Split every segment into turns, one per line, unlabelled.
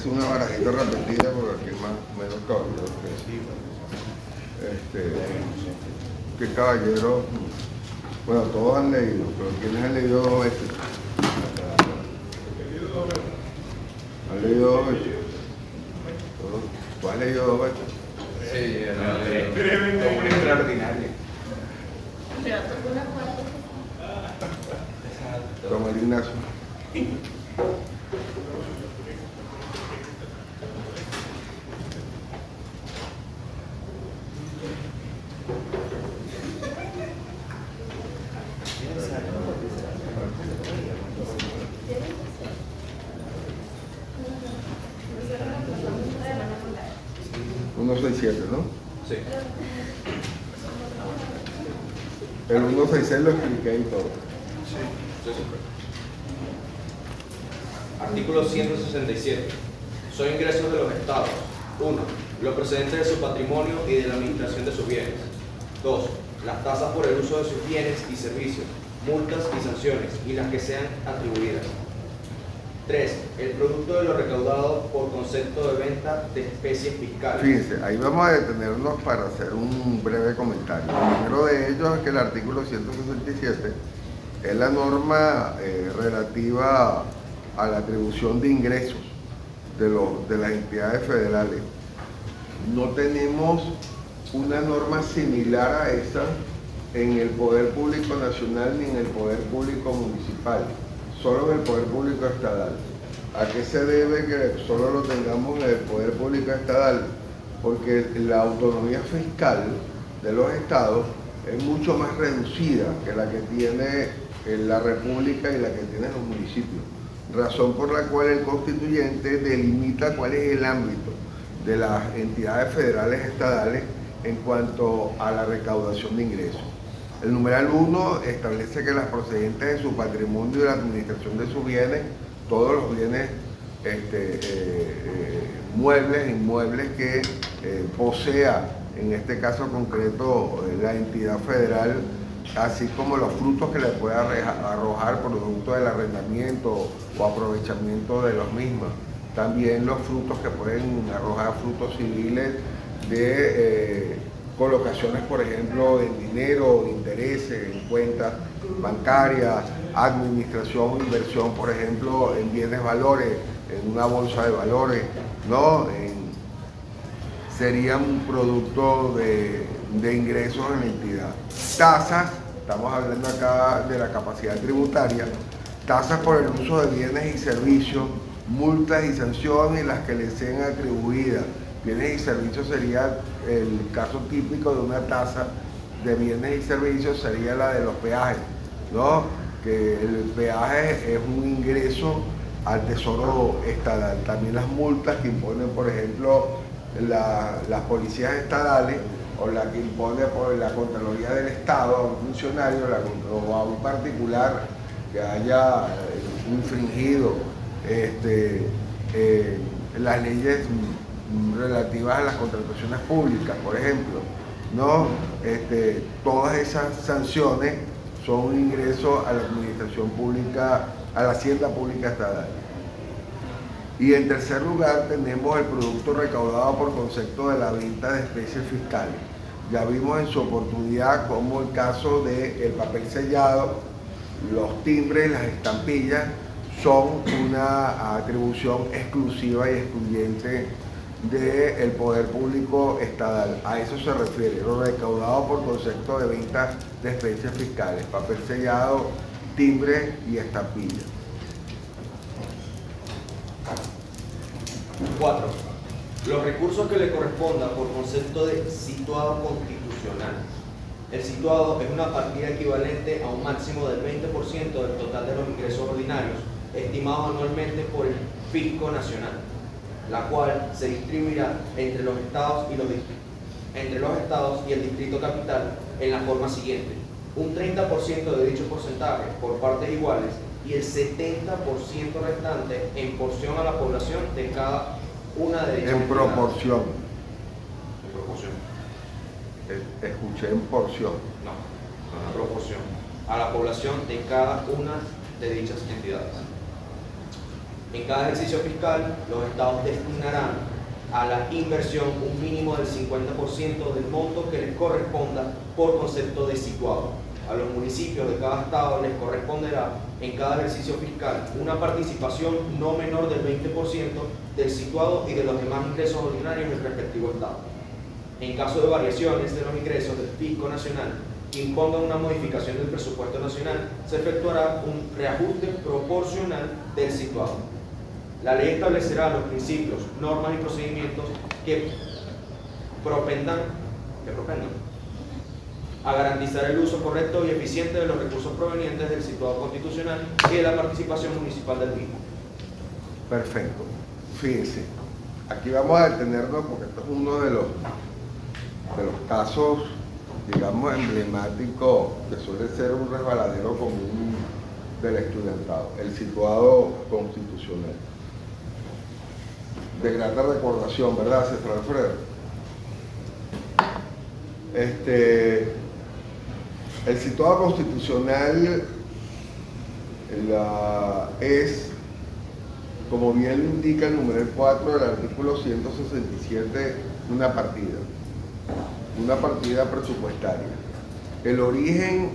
hacer una barajita repetida porque aquí es menos caballero que caballero. Bueno, todos han leído, pero ¿quiénes han leído dos veces? ¿Han leído dos veces? ¿Tú has leído dos veces?
Sí, como un extraordinario.
Como el Ignacio. Uno 167, ¿no?
Sí.
El 166 lo expliqué y todo.
Artículo 167. Son ingresos de los estados. 1. Los procedentes de su patrimonio y de la administración de sus bienes. 2. Las tasas por el uso de sus bienes y servicios, multas y sanciones, y las que sean atribuidas. 3. El producto de lo recaudado por concepto de venta de especies fiscales.
Fíjense, ahí vamos a detenernos para hacer un breve comentario. El primero de ellos es que el artículo 167 es la norma relativa a la atribución de ingresos de las entidades federales. No tenemos una norma similar a esa en el Poder Público Nacional ni en el Poder Público Municipal, solo en el Poder Público Estatal. ¿A qué se debe que solo lo tengamos en el Poder Público Estatal? Porque la autonomía fiscal de los estados es mucho más reducida que la que tiene la República y la que tienen los municipios, razón por la cual el constituyente delimita cuál es el ámbito de las entidades federales estatales en cuanto a la recaudación de ingresos. El numeral 1 establece que las procedentes de su patrimonio y de la administración de sus bienes, todos los bienes muebles e inmuebles que posea, en este caso concreto, la entidad federal, así como los frutos que le pueda arrojar producto del arrendamiento o aprovechamiento de los mismos. También los frutos que pueden arrojar frutos civiles de colocaciones, por ejemplo, en dinero, intereses, en cuentas bancarias, administración, inversión, por ejemplo, en bienes valores, en una bolsa de valores, ¿no? Sería un producto de ingresos en la entidad. Tasas, estamos hablando acá de la capacidad tributaria, tasas por el uso de bienes y servicios, multas y sanciones, las que les sean atribuidas. Bienes y servicios sería el caso típico de una tasa de bienes y servicios, sería la de los peajes, ¿no? Que el peaje es un ingreso al tesoro estatal. También las multas que imponen, por ejemplo, las policías estatales, o la que impone por la Contraloría del Estado a un funcionario o a un particular que haya infringido las leyes relativas a las contrataciones públicas, por ejemplo, ¿no? Todas esas sanciones son un ingreso a la administración pública, a la hacienda pública estatal. Y en tercer lugar tenemos el producto recaudado por concepto de la venta de especies fiscales. Ya vimos en su oportunidad como el caso del papel sellado, los timbres, las estampillas son una atribución exclusiva y excluyente del poder público estatal. A eso se refiere, lo recaudado por concepto de venta de especies fiscales, papel sellado, timbre y estampillas.
4. Los recursos que le correspondan por concepto de situado constitucional. El situado es una partida equivalente a un máximo del 20% del total de los ingresos ordinarios estimados anualmente por el Fisco Nacional, la cual se distribuirá entre los estados y el Distrito Capital en la forma siguiente: un 30% de dicho porcentaje por partes iguales y el 70% restante en porción a la población de cada una de dichas
En
entidades.
proporción.
En proporción.
Escuché en porción.
No, en proporción a la población de cada una de dichas entidades. En cada ejercicio fiscal, los estados destinarán a la inversión un mínimo del 50% del monto que les corresponda por concepto de situado. A los municipios de cada estado les corresponderá en cada ejercicio fiscal una participación no menor del 20% del situado y de los demás ingresos ordinarios del respectivo estado. En caso de variaciones de los ingresos del fisco nacional que impongan una modificación del presupuesto nacional, se efectuará un reajuste proporcional del situado. La ley establecerá los principios, normas y procedimientos que propendan a garantizar el uso correcto y eficiente de los recursos provenientes del situado constitucional y de la participación municipal del mismo.
Perfecto. Fíjense, aquí vamos a detenernos porque esto es uno de los casos, digamos, emblemáticos que suele ser un resbaladero común del estudiantado, el situado constitucional. De grata recordación, ¿verdad, César Alfredo? El situado constitucional es, como bien lo indica el numeral 4 del artículo 167, una partida presupuestaria. El origen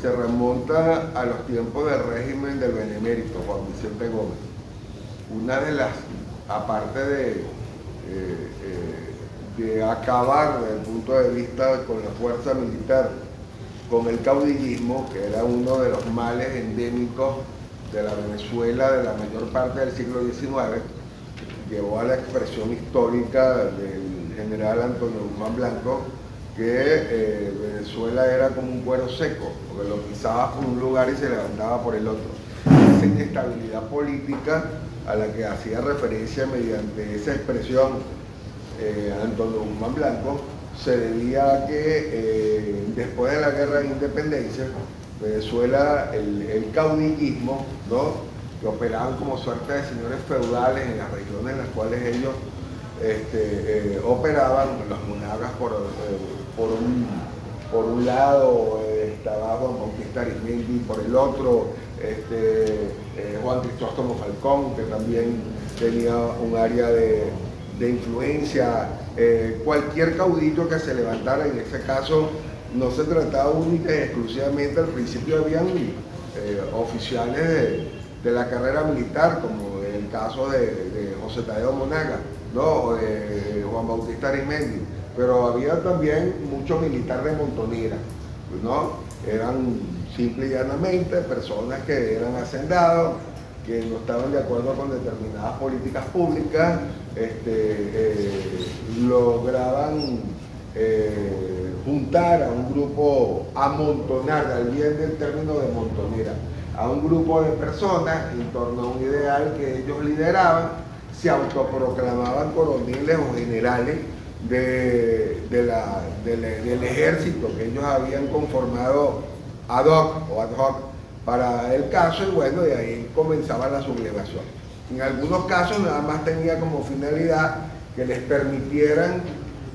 se remonta a los tiempos del régimen del benemérito Juan Vicente Gómez. Una de las, aparte de acabar desde el punto de vista con la fuerza militar, con el caudillismo, que era uno de los males endémicos de la Venezuela de la mayor parte del siglo XIX, llevó a la expresión histórica del general Antonio Guzmán Blanco, que Venezuela era como un cuero seco, porque lo pisaba por un lugar y se levantaba por el otro. Esa inestabilidad política a la que hacía referencia mediante esa expresión Antonio Guzmán Blanco se debía a que después de la guerra de independencia, Venezuela, el caudillismo, ¿no?, que operaban como suerte de señores feudales en las regiones en las cuales ellos operaban, los monagas por un lado, estaba Juan Bautista Arismendi, por el otro, Juan Cristóstomo Falcón, que también tenía un área de influencia. Cualquier caudillo que se levantara, en ese caso no se trataba única y exclusivamente, al principio habían oficiales de la carrera militar, como el caso de José Tadeo Monaga, ¿no?, o de Juan Bautista Arismendi, pero había también mucho militar de montonera, ¿no? Eran simple y llanamente personas que eran hacendados, que no estaban de acuerdo con determinadas políticas públicas, lograban juntar a un grupo, amontonar, al bien del término de montonera, a un grupo de personas en torno a un ideal que ellos lideraban, se autoproclamaban coroneles o generales del ejército que ellos habían conformado ad hoc para el caso, y bueno, de ahí comenzaba la sublevación. En algunos casos nada más tenía como finalidad que les permitieran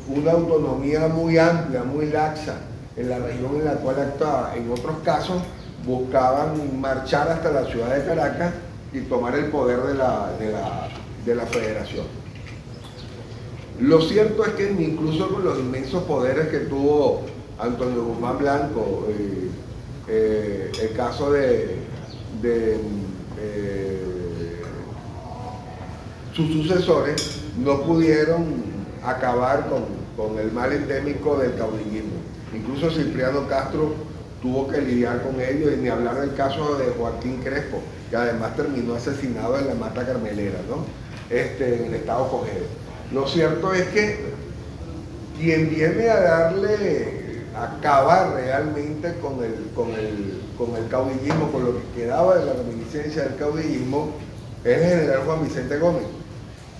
una autonomía muy amplia, muy laxa en la región en la cual actuaba. En otros casos buscaban marchar hasta la ciudad de Caracas y tomar el poder de la federación. Lo cierto es que incluso con los inmensos poderes que tuvo Antonio Guzmán Blanco, el caso de sus sucesores, no pudieron acabar con el mal endémico del caudillismo. Incluso Cipriano Castro tuvo que lidiar con ello, y ni hablar del caso de Joaquín Crespo, que además terminó asesinado en la Mata Carmelera, ¿no?, en el estado Cojedes. Lo cierto es que quien viene a acabar realmente con el caudillismo, con lo que quedaba de la reminiscencia del caudillismo, es el general Juan Vicente Gómez,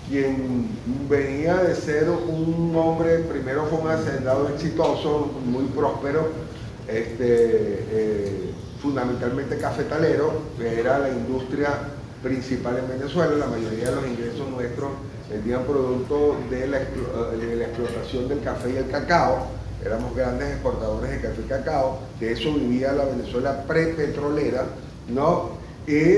quien venía de ser un hombre, primero fue un hacendado exitoso, muy próspero, fundamentalmente cafetalero, que era la industria principal en Venezuela. La mayoría de los ingresos nuestros venían producto de la explotación del café y el cacao. Éramos grandes exportadores de café y cacao, de eso vivía la Venezuela prepetrolera, ¿no? Y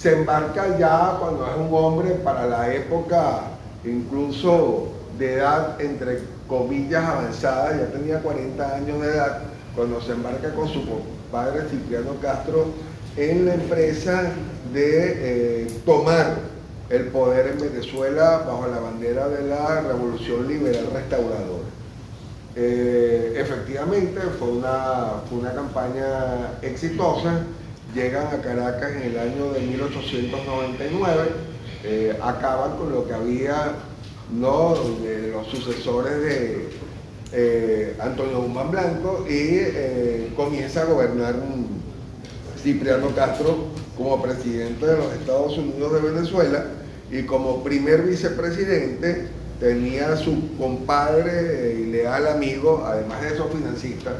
se embarca ya cuando es un hombre para la época, incluso de edad entre comillas avanzada, ya tenía 40 años de edad, cuando se embarca con su padre Cipriano Castro en la empresa de tomar el poder en Venezuela bajo la bandera de la Revolución Liberal Restauradora. Efectivamente fue una campaña exitosa. Llegan a Caracas en el año de 1899, acaban con lo que había, ¿no?, de los sucesores de Antonio Guzmán Blanco, y comienza a gobernar Cipriano Castro como presidente de los Estados Unidos de Venezuela, y como primer vicepresidente tenía a su compadre y leal amigo, además de esos financista,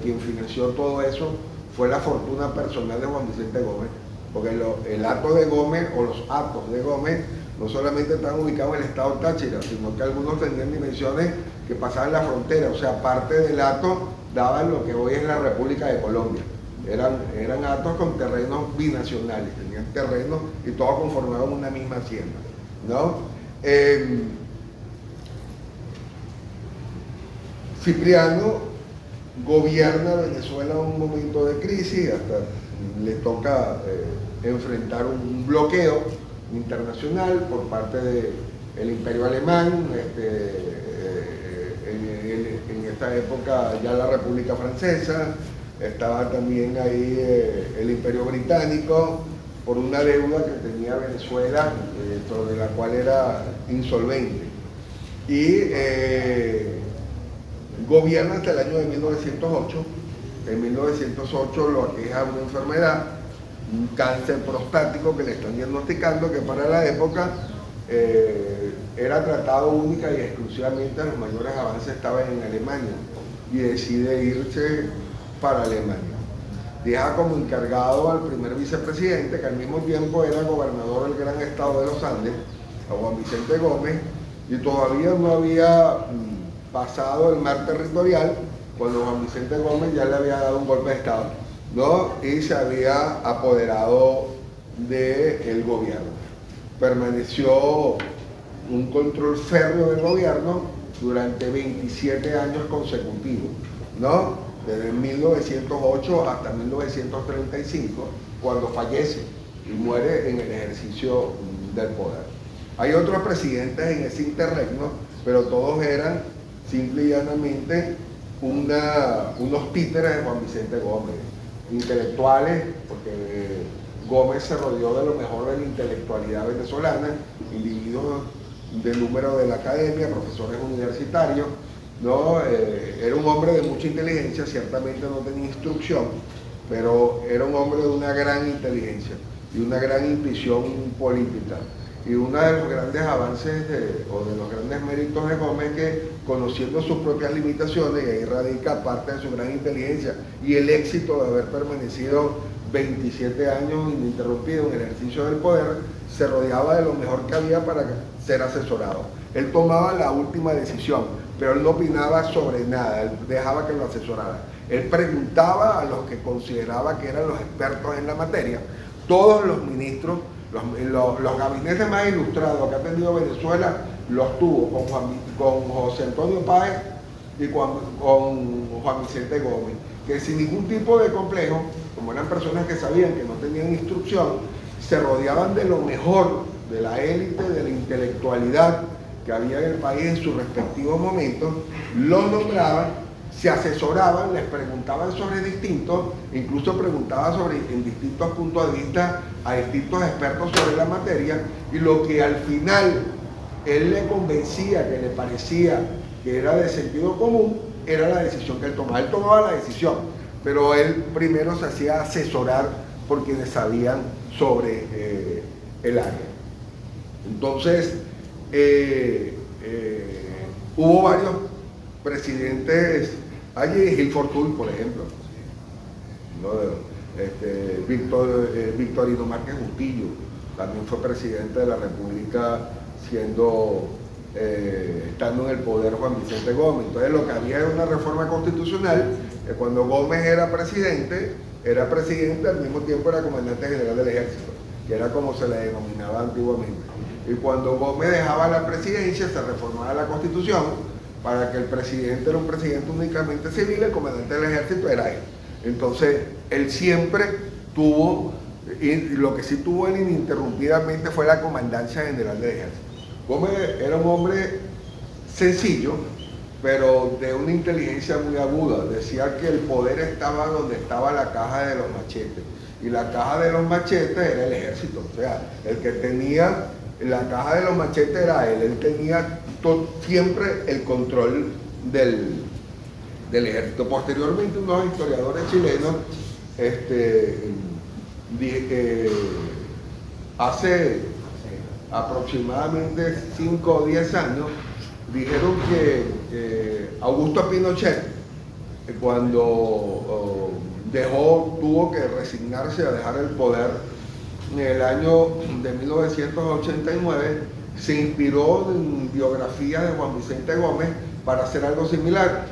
quien financió todo eso fue la fortuna personal de Juan Vicente Gómez, porque el acto de Gómez, o los actos de Gómez, no solamente estaban ubicados en el estado Táchira, sino que algunos tenían dimensiones que pasaban la frontera, o sea, parte del acto daban lo que hoy es la República de Colombia. Eran actos con terrenos binacionales, tenían terrenos y todos conformaban una misma hacienda, ¿no? Cipriano gobierna Venezuela en un momento de crisis, hasta le toca enfrentar un bloqueo internacional por parte del Imperio Alemán, en esta época ya la República Francesa, estaba también ahí el Imperio Británico, por una deuda que tenía Venezuela, sobre la cual era insolvente. Y gobierna hasta el año de 1908. En 1908 lo aqueja una enfermedad, un cáncer prostático que le están diagnosticando, que para la época era tratado única y exclusivamente, los mayores avances estaban en Alemania, y decide irse para Alemania. Deja como encargado al primer vicepresidente, que al mismo tiempo era gobernador del gran estado de los Andes, a Juan Vicente Gómez, y todavía no había pasado el mar territorial cuando Juan Vicente Gómez ya le había dado un golpe de estado, ¿no?, y se había apoderado del gobierno. Permaneció un control férreo del gobierno durante 27 años consecutivos, ¿no?, desde 1908 hasta 1935, cuando fallece y muere en el ejercicio del poder. Hay otros presidentes en ese interregno, pero todos eran simple y llanamente unos títeres de Juan Vicente Gómez, intelectuales, porque Gómez se rodeó de lo mejor de la intelectualidad venezolana, individuos de número de la academia, profesores universitarios, ¿no? Era un hombre de mucha inteligencia, ciertamente no tenía instrucción, pero era un hombre de una gran inteligencia y una gran intuición política. Y uno de los grandes avances o de los grandes méritos de Gómez, que conociendo sus propias limitaciones, y ahí radica parte de su gran inteligencia y el éxito de haber permanecido 27 años ininterrumpido en el ejercicio del poder, se rodeaba de lo mejor que había para ser asesorado. Él tomaba la última decisión, pero él no opinaba sobre nada, él dejaba que lo asesorara. Él preguntaba a los que consideraba que eran los expertos en la materia. Todos los ministros, los gabinetes más ilustrados que ha tenido Venezuela, los tuvo con José Antonio Páez y con Juan Vicente Gómez, que sin ningún tipo de complejo, como eran personas que sabían que no tenían instrucción, se rodeaban de lo mejor de la élite, de la intelectualidad que había en el país en sus respectivos momentos, los nombraban, se asesoraban, les preguntaban sobre distintos, incluso preguntaban en distintos puntos de vista a distintos expertos sobre la materia, y lo que al final él le convencía, que le parecía que era de sentido común, era la decisión que él tomaba. Él tomaba la decisión, pero él primero se hacía asesorar por quienes sabían sobre el área. Entonces, hubo varios presidentes allí, Gilfortul, por ejemplo, ¿no? Victorino Márquez Bustillo también fue presidente de la República, estando en el poder Juan Vicente Gómez. Entonces lo que había era una reforma constitucional, que cuando Gómez era presidente al mismo tiempo era comandante general del ejército. que era como se le denominaba antiguamente. Y cuando Gómez dejaba la presidencia, se reformaba la Constitución para que el presidente era un presidente únicamente civil, el comandante del ejército era él. Entonces, él siempre tuvo, y lo que sí tuvo él ininterrumpidamente fue la comandancia general del ejército. Gómez era un hombre sencillo, pero de una inteligencia muy aguda. Decía que el poder estaba donde estaba la caja de los machetes, y la caja de los machetes era el ejército. O sea, el que tenía la caja de los machetes era él tenía siempre el control del ejército. Posteriormente, unos historiadores chilenos hace aproximadamente 5 o 10 años dijeron que Augusto Pinochet, cuando tuvo que resignarse a dejar el poder en el año de 1989, se inspiró en biografías de Juan Vicente Gómez para hacer algo similar.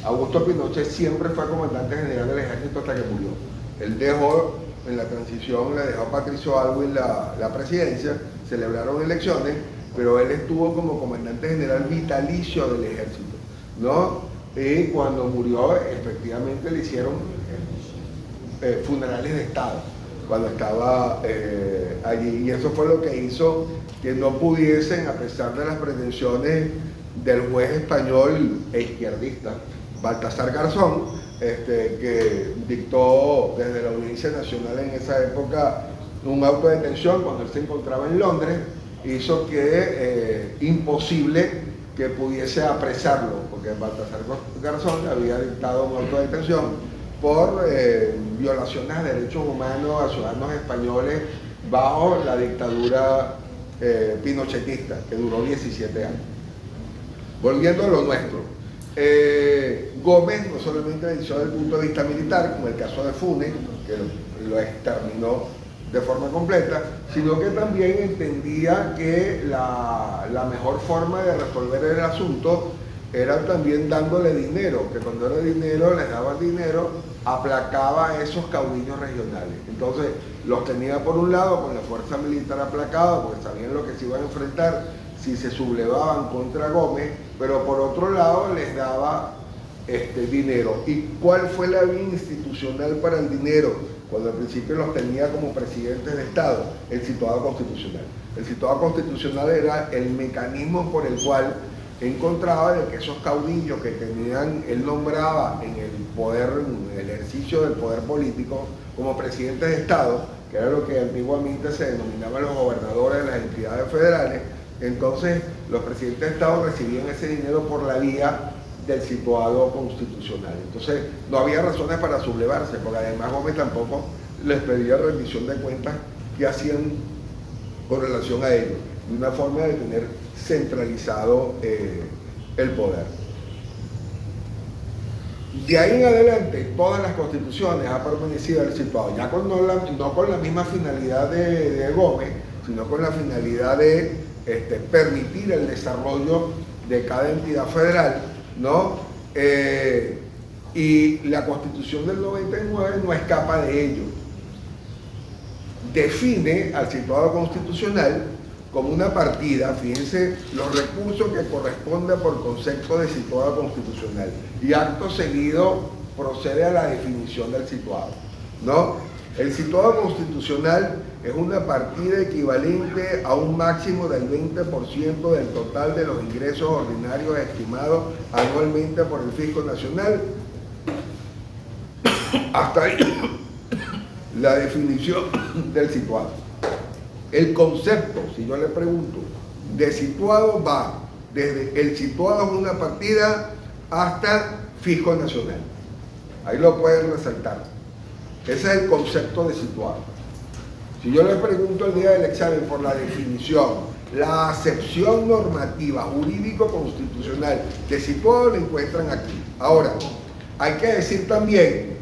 Augusto Pinochet siempre fue comandante general del ejército hasta que murió. Él dejó, en la transición, le dejó a Patricio Aylwin la presidencia, celebraron elecciones, pero él estuvo como comandante general vitalicio del ejército, ¿no? Y cuando murió, efectivamente le hicieron funerales de Estado, cuando estaba allí. Y eso fue lo que hizo que no pudiesen, a pesar de las pretensiones del juez español e izquierdista, Baltasar Garzón, que dictó desde la Audiencia Nacional en esa época un auto de detención cuando él se encontraba en Londres, hizo que imposible que pudiese apresarlo, porque Baltasar Garzón había dictado un auto de detención por violaciones a derechos humanos a ciudadanos españoles bajo la dictadura pinochetista, que duró 17 años. Volviendo a lo nuestro, Gómez no solamente venció desde el punto de vista militar, como el caso de Funes, que lo exterminó de forma completa, sino que también entendía que la mejor forma de resolver el asunto era también dándole dinero, que cuando era dinero, les daba dinero, aplacaba a esos caudillos regionales. Entonces los tenía por un lado con la fuerza militar aplacada, porque sabían lo que se iban a enfrentar si se sublevaban contra Gómez, pero por otro lado les daba dinero. ¿Y cuál fue la vía institucional para el dinero? Cuando al principio los tenía como presidentes de Estado, el situado constitucional. El situado constitucional era el mecanismo por el cual encontraba de que esos caudillos que tenían, él nombraba en el poder, en el ejercicio del poder político, como presidentes de Estado, que era lo que antiguamente se denominaban los gobernadores de las entidades federales. Entonces los presidentes de Estado recibían ese dinero por la vía del situado constitucional. Entonces no había razones para sublevarse, porque además Gómez tampoco les pedía rendición de cuentas que hacían con relación a ello, de una forma de tener centralizado el poder. De ahí en adelante, todas las constituciones han permanecido el situado, ya no con la misma finalidad de Gómez, sino con la finalidad de permitir el desarrollo de cada entidad federal, ¿no? Y la Constitución del 99 no escapa de ello. Define al situado constitucional como una partida, fíjense los recursos que corresponden por concepto de situado constitucional, y acto seguido procede a la definición del situado, ¿no? El situado constitucional es una partida equivalente a un máximo del 20% del total de los ingresos ordinarios estimados anualmente por el Fisco Nacional. Hasta ahí la definición del situado. El concepto, si yo le pregunto, de situado va desde el situado es una partida hasta Fisco Nacional. Ahí lo pueden resaltar. Ese es el concepto de situado. Si yo le pregunto el día del examen por la definición, la acepción normativa jurídico-constitucional de situado, la encuentran aquí. Ahora, hay que decir también,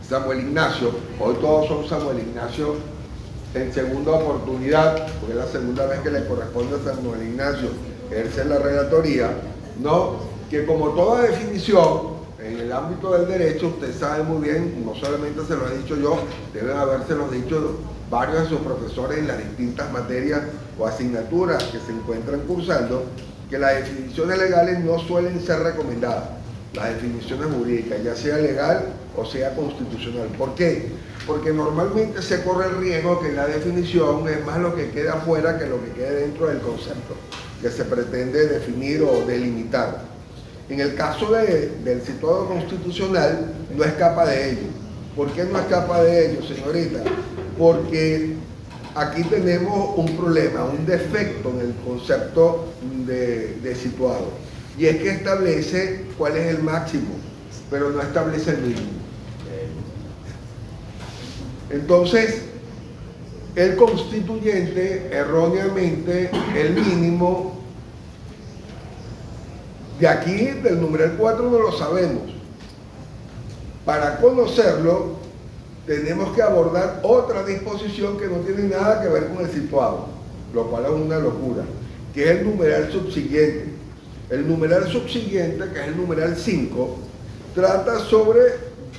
Samuel Ignacio, hoy todos son Samuel Ignacio en segunda oportunidad, porque es la segunda vez que le corresponde a Samuel Ignacio ejercer la relatoría, ¿no? Que como toda definición, En el ámbito del derecho, usted sabe muy bien, no solamente se lo he dicho yo, deben habérselo dicho varios de sus profesores en las distintas materias o asignaturas que se encuentran cursando, que las definiciones legales no suelen ser recomendadas, las definiciones jurídicas, ya sea legal o sea constitucional. ¿Por qué? Porque normalmente se corre el riesgo que la definición es más lo que queda afuera que lo que queda dentro del concepto que se pretende definir o delimitar. En el caso del situado constitucional, no escapa de ello. ¿Por qué no escapa de ello, señorita? Porque aquí tenemos un problema, un defecto en el concepto de situado. Y es que establece cuál es el máximo, pero no establece el mínimo. Entonces, el constituyente, erróneamente, el mínimo, de aquí, del numeral 4, no lo sabemos. Para conocerlo, tenemos que abordar otra disposición que no tiene nada que ver con el situado, lo cual es una locura, que es el numeral subsiguiente. El numeral subsiguiente, que es el numeral 5, trata sobre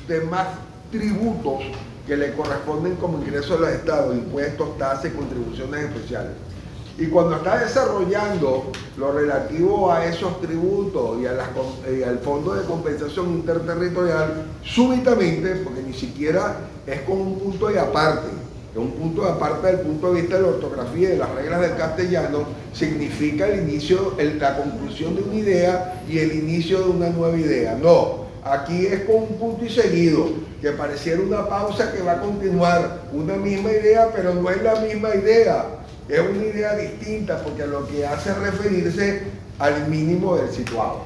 demás tributos que le corresponden como ingresos a los estados, impuestos, tasas y contribuciones especiales. Y cuando está desarrollando lo relativo a esos tributos y al Fondo de Compensación Interterritorial, súbitamente, porque ni siquiera es con un punto y aparte, es un punto de aparte desde el punto de vista de la ortografía y de las reglas del castellano, significa el inicio, la conclusión de una idea y el inicio de una nueva idea. No, aquí es con un punto y seguido, que pareciera una pausa que va a continuar una misma idea, pero no es la misma idea. Es una idea distinta porque lo que hace es referirse al mínimo del situado.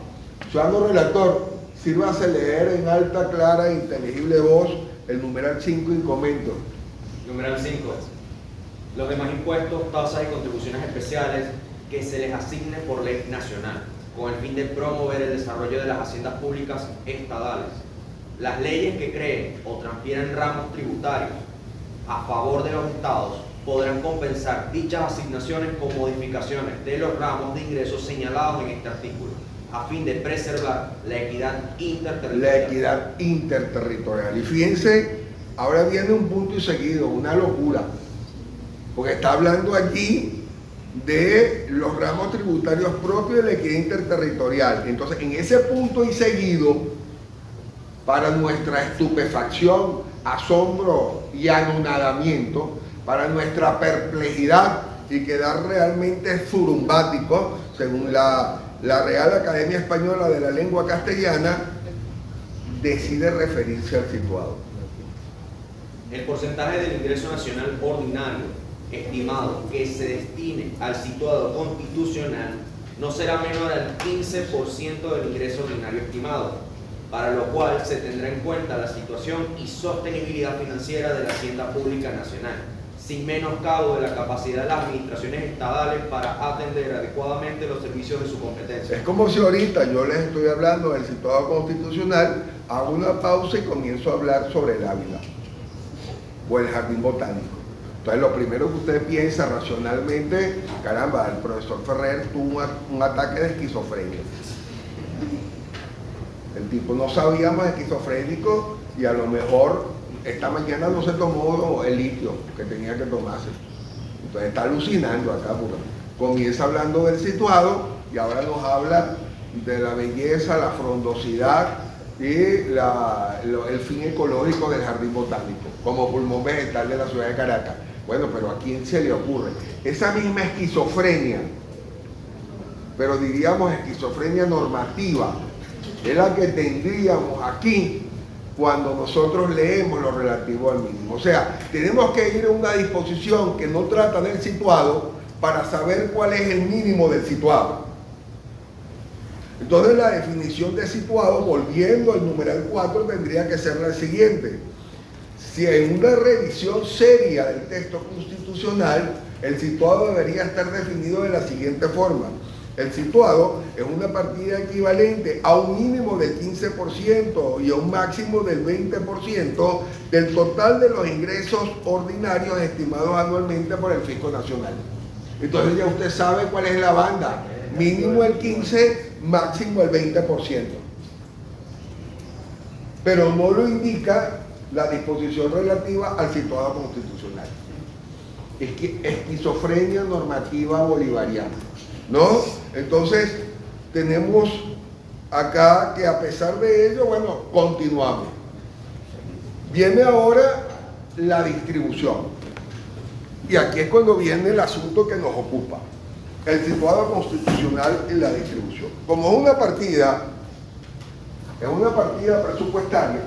Ciudadano relator, sírvase leer en alta, clara e inteligible voz el numeral 5 y comento.
Numeral 5. Los demás impuestos, tasas y contribuciones especiales que se les asigne por ley nacional, con el fin de promover el desarrollo de las haciendas públicas estadales. Las leyes que creen o transfieren ramos tributarios a favor de los estados podrán compensar dichas asignaciones con modificaciones de los ramos de ingresos señalados en este artículo, a fin de preservar la equidad interterritorial.
La equidad interterritorial. Y fíjense, ahora viene un punto y seguido, una locura, porque está hablando aquí de los ramos tributarios propios de la equidad interterritorial. Entonces, en ese punto y seguido, para nuestra estupefacción, asombro y anonadamiento, para nuestra perplejidad y quedar realmente zurumbáticos, según la Real Academia Española de la Lengua Castellana, decide referirse al situado.
El porcentaje del ingreso nacional ordinario estimado que se destine al situado constitucional no será menor al 15% del ingreso ordinario estimado, para lo cual se tendrá en cuenta la situación y sostenibilidad financiera de la Hacienda Pública Nacional, sin menoscabo de la capacidad de las administraciones estadales para atender adecuadamente los servicios de su competencia.
Es como si ahorita yo les estoy hablando del situado constitucional, hago una pausa y comienzo a hablar sobre el Ávila o el Jardín Botánico. Entonces lo primero que usted piensa racionalmente, caramba, el profesor Ferrer tuvo un ataque de esquizofrenia. El tipo no sabía más esquizofrénico y a lo mejor esta mañana no se tomó el litio que tenía que tomarse. Entonces está alucinando acá, porque comienza hablando del situado y ahora nos habla de la belleza, la frondosidad y el fin ecológico del jardín botánico, como pulmón vegetal de la ciudad de Caracas. Bueno, pero ¿a quién se le ocurre? Esa misma esquizofrenia, pero diríamos esquizofrenia normativa, es la que tendríamos aquí cuando nosotros leemos lo relativo al mínimo. O sea, tenemos que ir a una disposición que no trata del situado para saber cuál es el mínimo del situado. Entonces la definición de situado, volviendo al numeral 4, tendría que ser la siguiente. Si en una revisión seria del texto constitucional, el situado debería estar definido de la siguiente forma. El situado es una partida equivalente a un mínimo del 15% y a un máximo del 20% del total de los ingresos ordinarios estimados anualmente por el Fisco Nacional. Entonces ya usted sabe cuál es la banda. Mínimo el 15%, máximo el 20%. pero no lo indica la disposición relativa al situado constitucional. Es que esquizofrenia normativa bolivariana, ¿no? Entonces, tenemos acá que a pesar de ello, bueno, continuamos. Viene ahora la distribución. Y aquí es cuando viene el asunto que nos ocupa. El situado constitucional y la distribución. Como es una partida presupuestaria,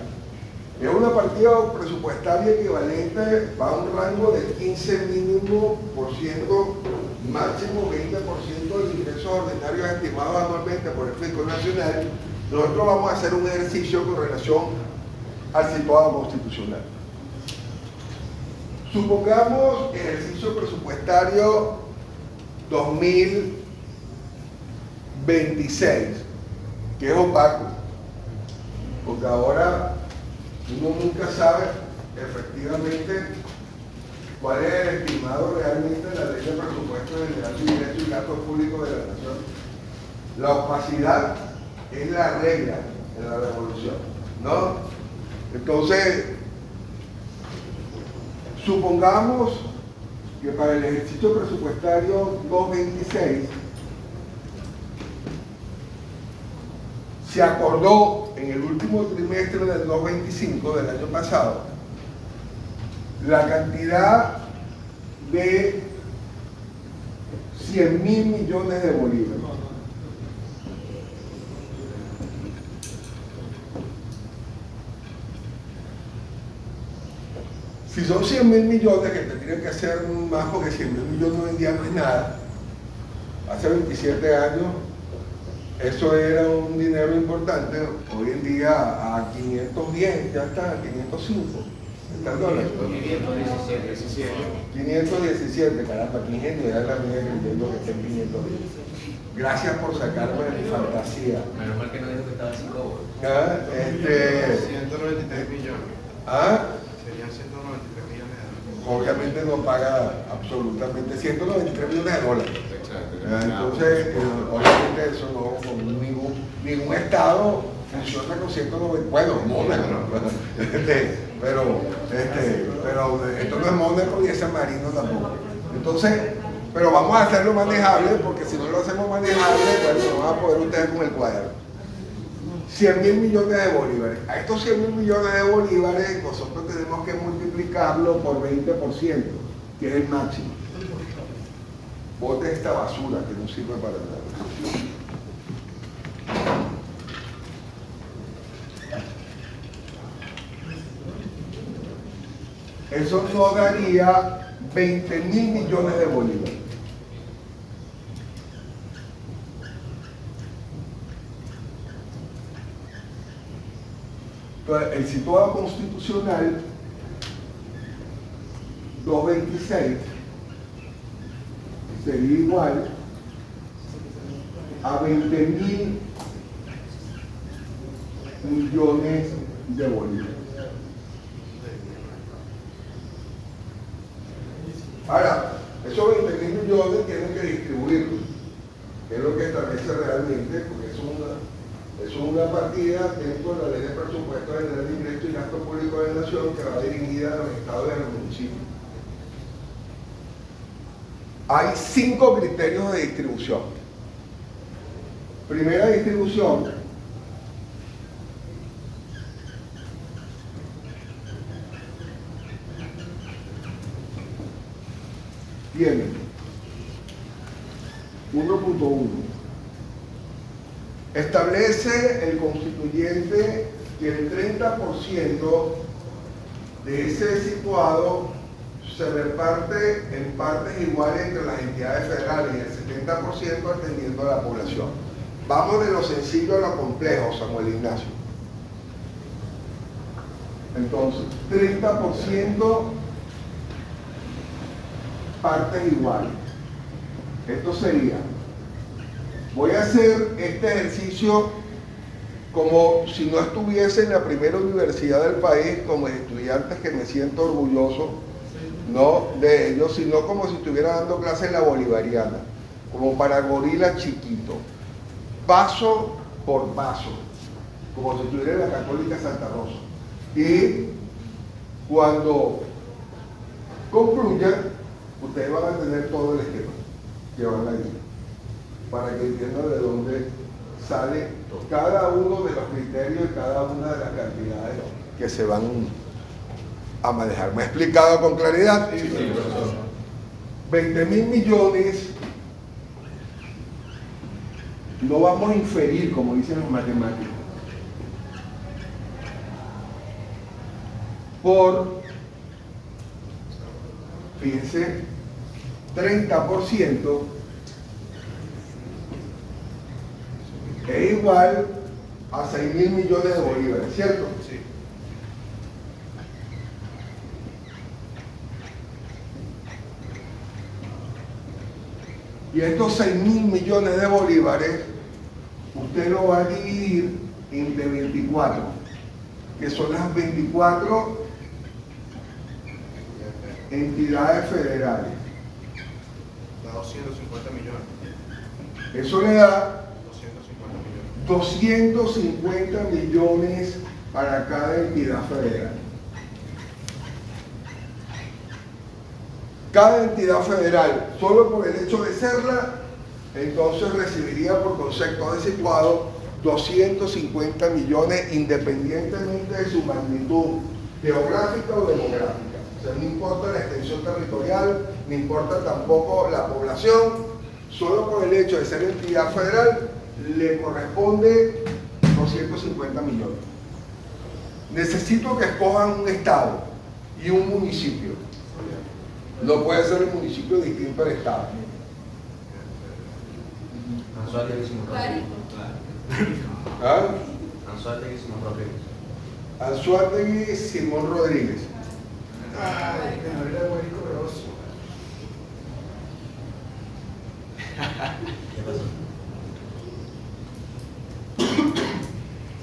es una partida presupuestaria equivalente a un rango de 15 mínimo por ciento, máximo 20% de los ingresos ordinarios estimados anualmente por el Fisco Nacional. Nosotros vamos a hacer un ejercicio con relación al situado constitucional. Supongamos ejercicio presupuestario 2026, que es opaco, porque ahora uno nunca sabe efectivamente cuál es el estimado realmente de la ley de presupuesto general de ingresos y gastos públicos de la nación. La opacidad es la regla en la revolución, ¿no? Entonces, supongamos que para el ejercicio presupuestario 2026 se acordó en el último trimestre del 2025 del año pasado la cantidad de 100.000 millones de bolívares. Si son 100.000 millones, que tendrían que ser más porque 100.000 millones hoy en día no es nada, hace 27 años eso era un dinero importante, hoy en día a 510, ya está, 505. ¿Está el dólar? 517, caramba, qué ingenuidad la mía creyendo que está en 510. Gracias por sacarme de mi fantasía.
Menos mal que no dijo que estaba 5 euros.
193 millones. Serían 193 millones de dólares.
Obviamente no paga absolutamente 193 millones de dólares. Entonces, obviamente eso no, ningún estado funciona con 190, bueno, Mónaco, pero esto no es Mónaco ni es San Marino tampoco. Entonces, pero vamos a hacerlo manejable, porque si no lo hacemos manejable, bueno, no van a poder ustedes con el cuaderno. 100.000 millones de bolívares. A estos 100.000 millones de bolívares nosotros tenemos que multiplicarlo por 20%, que es el máximo. Bote esta basura que no sirve para nada. Eso no daría 20.000 millones de bolívares. Entonces, el situado constitucional 226 sería igual a 20.000 millones de bolívares. Ahora, esos 20.000 millones tienen que distribuirlos, que es lo que establece realmente, porque es una partida dentro de la ley de presupuesto general de ingresos y gastos públicos de la nación que va dirigida a los estados y a los municipios. Hay 5 criterios de distribución. Primera distribución: tiene 1.1. Establece el constituyente que el 30% de ese situado se reparte en partes iguales entre las entidades federales y el 70% atendiendo a la población. Vamos de lo sencillo a lo complejo, Samuel Ignacio. Entonces, 30% partes iguales. Esto sería, voy a hacer este ejercicio como si no estuviese en la primera universidad del país como estudiantes, que me siento orgulloso, no de ellos, sino como si estuviera dando clase en la bolivariana, como para gorilas chiquitos, paso por paso, como si estuviera en la Católica Santa Rosa. Y cuando concluyan, ustedes van a tener todo el esquema que van a ir, para que entiendan de dónde sale cada uno de los criterios y cada una de las cantidades que se van a manejar. ¿Me he explicado con claridad?
Sí, profesor.
20.000 millones no vamos a inferir, como dicen los matemáticos, por, fíjense, 30% es igual a 6.000 millones de bolívares, ¿cierto?
Sí.
Y estos 6.000 millones de bolívares, usted lo va a dividir entre 24, que son las 24 entidades federales.
Da 250 millones.
Eso le da
250 millones.
250 millones para cada entidad federal. Cada entidad federal, solo por el hecho de serla, entonces recibiría por concepto de situado 250 millones independientemente de su magnitud geográfica o demográfica. O sea, no importa la extensión territorial, no importa tampoco la población, solo por el hecho de ser entidad federal le corresponde 250 millones. Necesito que escojan un estado y un municipio. No puede ser el municipio distinto al estado.
Anzuategui Simón Rodríguez.
¿Ah?
Anzuategui Simón Rodríguez.
Anzuategui Simón Rodríguez.
Ay, me abrió el hueco grosso.
¿Qué pasó?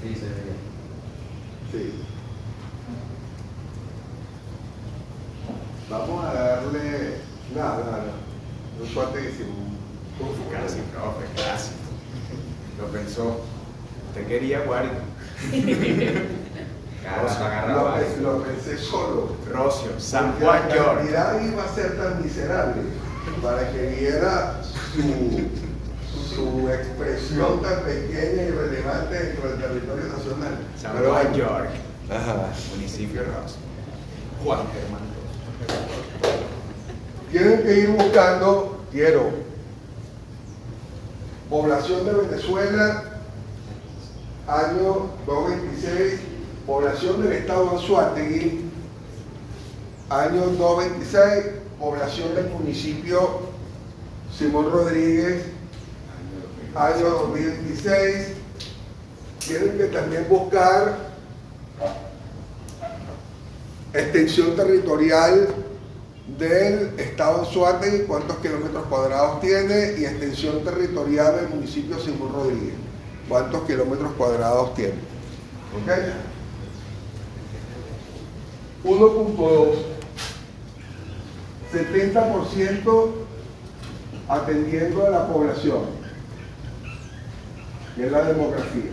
Sí, se ve bien.
Sí. Vamos a darle. Nada. Anzuategui Simón.
Casi, profe, casi. Lo pensó. Usted quería Guárico.
Lo pensé solo.
Rocio, San
Porque
Juan
la
York.
cantidad iba a ser tan miserable para que viera su expresión tan pequeña y relevante dentro del territorio nacional.
San
Pero
Juan
bueno.
York.
Ajá.
Municipio Rocio. Juan Germán.
Tienen que ir buscando, población de Venezuela, año 226, población del estado Anzoátegui, año 226, población del municipio Simón Rodríguez, año 2026. Tienen que también buscar extensión territorial del estado Anzoátegui, cuántos kilómetros cuadrados tiene, y extensión territorial del municipio Simón Rodríguez, cuántos kilómetros cuadrados tiene. ¿Ok? 1.2, 70% atendiendo a la población, que es la demografía.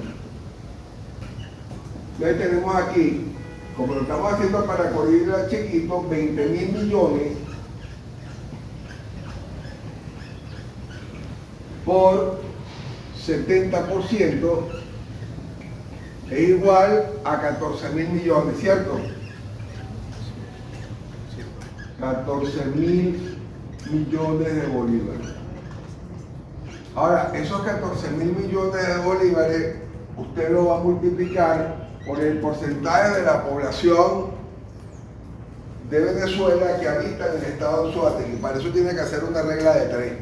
Entonces tenemos aquí, como lo estamos haciendo para Corrientes chiquito, 20.000 millones por 70% es igual a 14.000 millones, ¿cierto? 14.000 millones de bolívares. Ahora, esos 14.000 millones de bolívares, usted lo va a multiplicar por el porcentaje de la población de Venezuela que habita en el estado de Anzoátegui. Para eso tiene que hacer una regla de 3.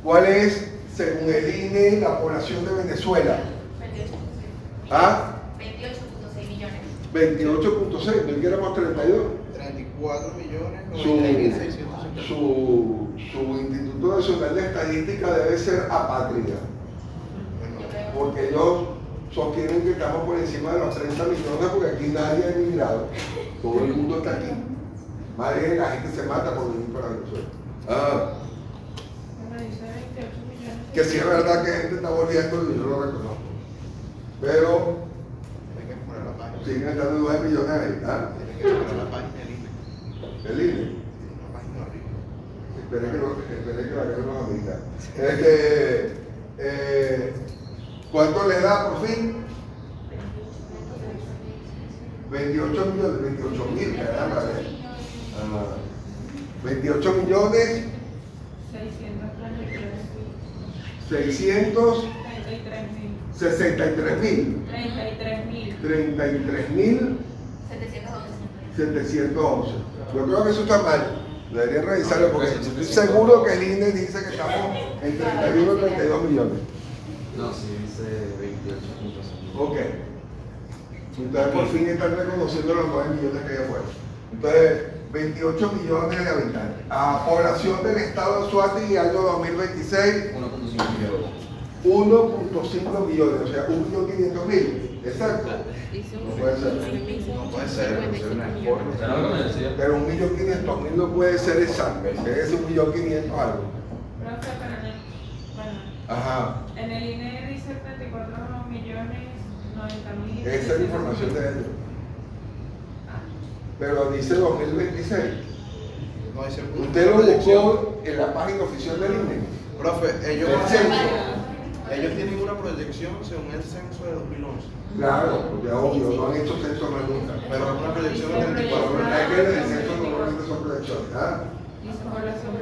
¿Cuál es, según el INE, la población de Venezuela?
28.6.
¿Ah?
28.6 millones.
28.6, no queremos 32.
34 millones,
Su Instituto Nacional de Estadística debe ser apátrida, porque ellos sostienen que estamos por encima de los 30 millones porque aquí nadie ha emigrado, todo el mundo está aquí. Más bien la gente se mata por venir para Venezuela. Que sí es verdad que gente está volviendo, yo lo reconozco, pero siguen estando 9 millones ahí. ¿Ah?
Tiene que ver la página del INE.
¿El INE?
La página arriba.
Esperé que la agarremos ahorita. ¿Cuánto le da por fin? 28 millones, 28 mil, caramba. 28 millones 663 mil. 711. Yo creo que eso está mal. Deberían revisarlo porque estoy seguro que el INE dice que estamos en 31 o 32 millones.
No, sí, dice 28.5.
Ok. Ustedes por fin están reconociendo los 9 millones que hay afuera. Entonces, 28 millones de habitantes. A población del estado de Anzoátegui, año 2026, 1.5 millones, o sea, 1.500.000. Exacto. No puede ser.
No puede ser, no ser una forma.
Pero 1.500.000 no puede ser exacto. Tiene que ser 1.500.000 algo.
Profe, pero
Ajá.
en el INE dice 34.090.000.
Esa es la información de ellos. Pero dice 2026.
No dice
Usted lo buscó en la página oficial del INE.
Profe, ellos
El censo.
ellos tienen una proyección según el censo de 2011.
Claro, porque obvio, no han hecho censo más nunca.
Pero es una proyección de
Pero
34.
es que en el censo normalmente son proyecciones. ¿Ah?
Dice población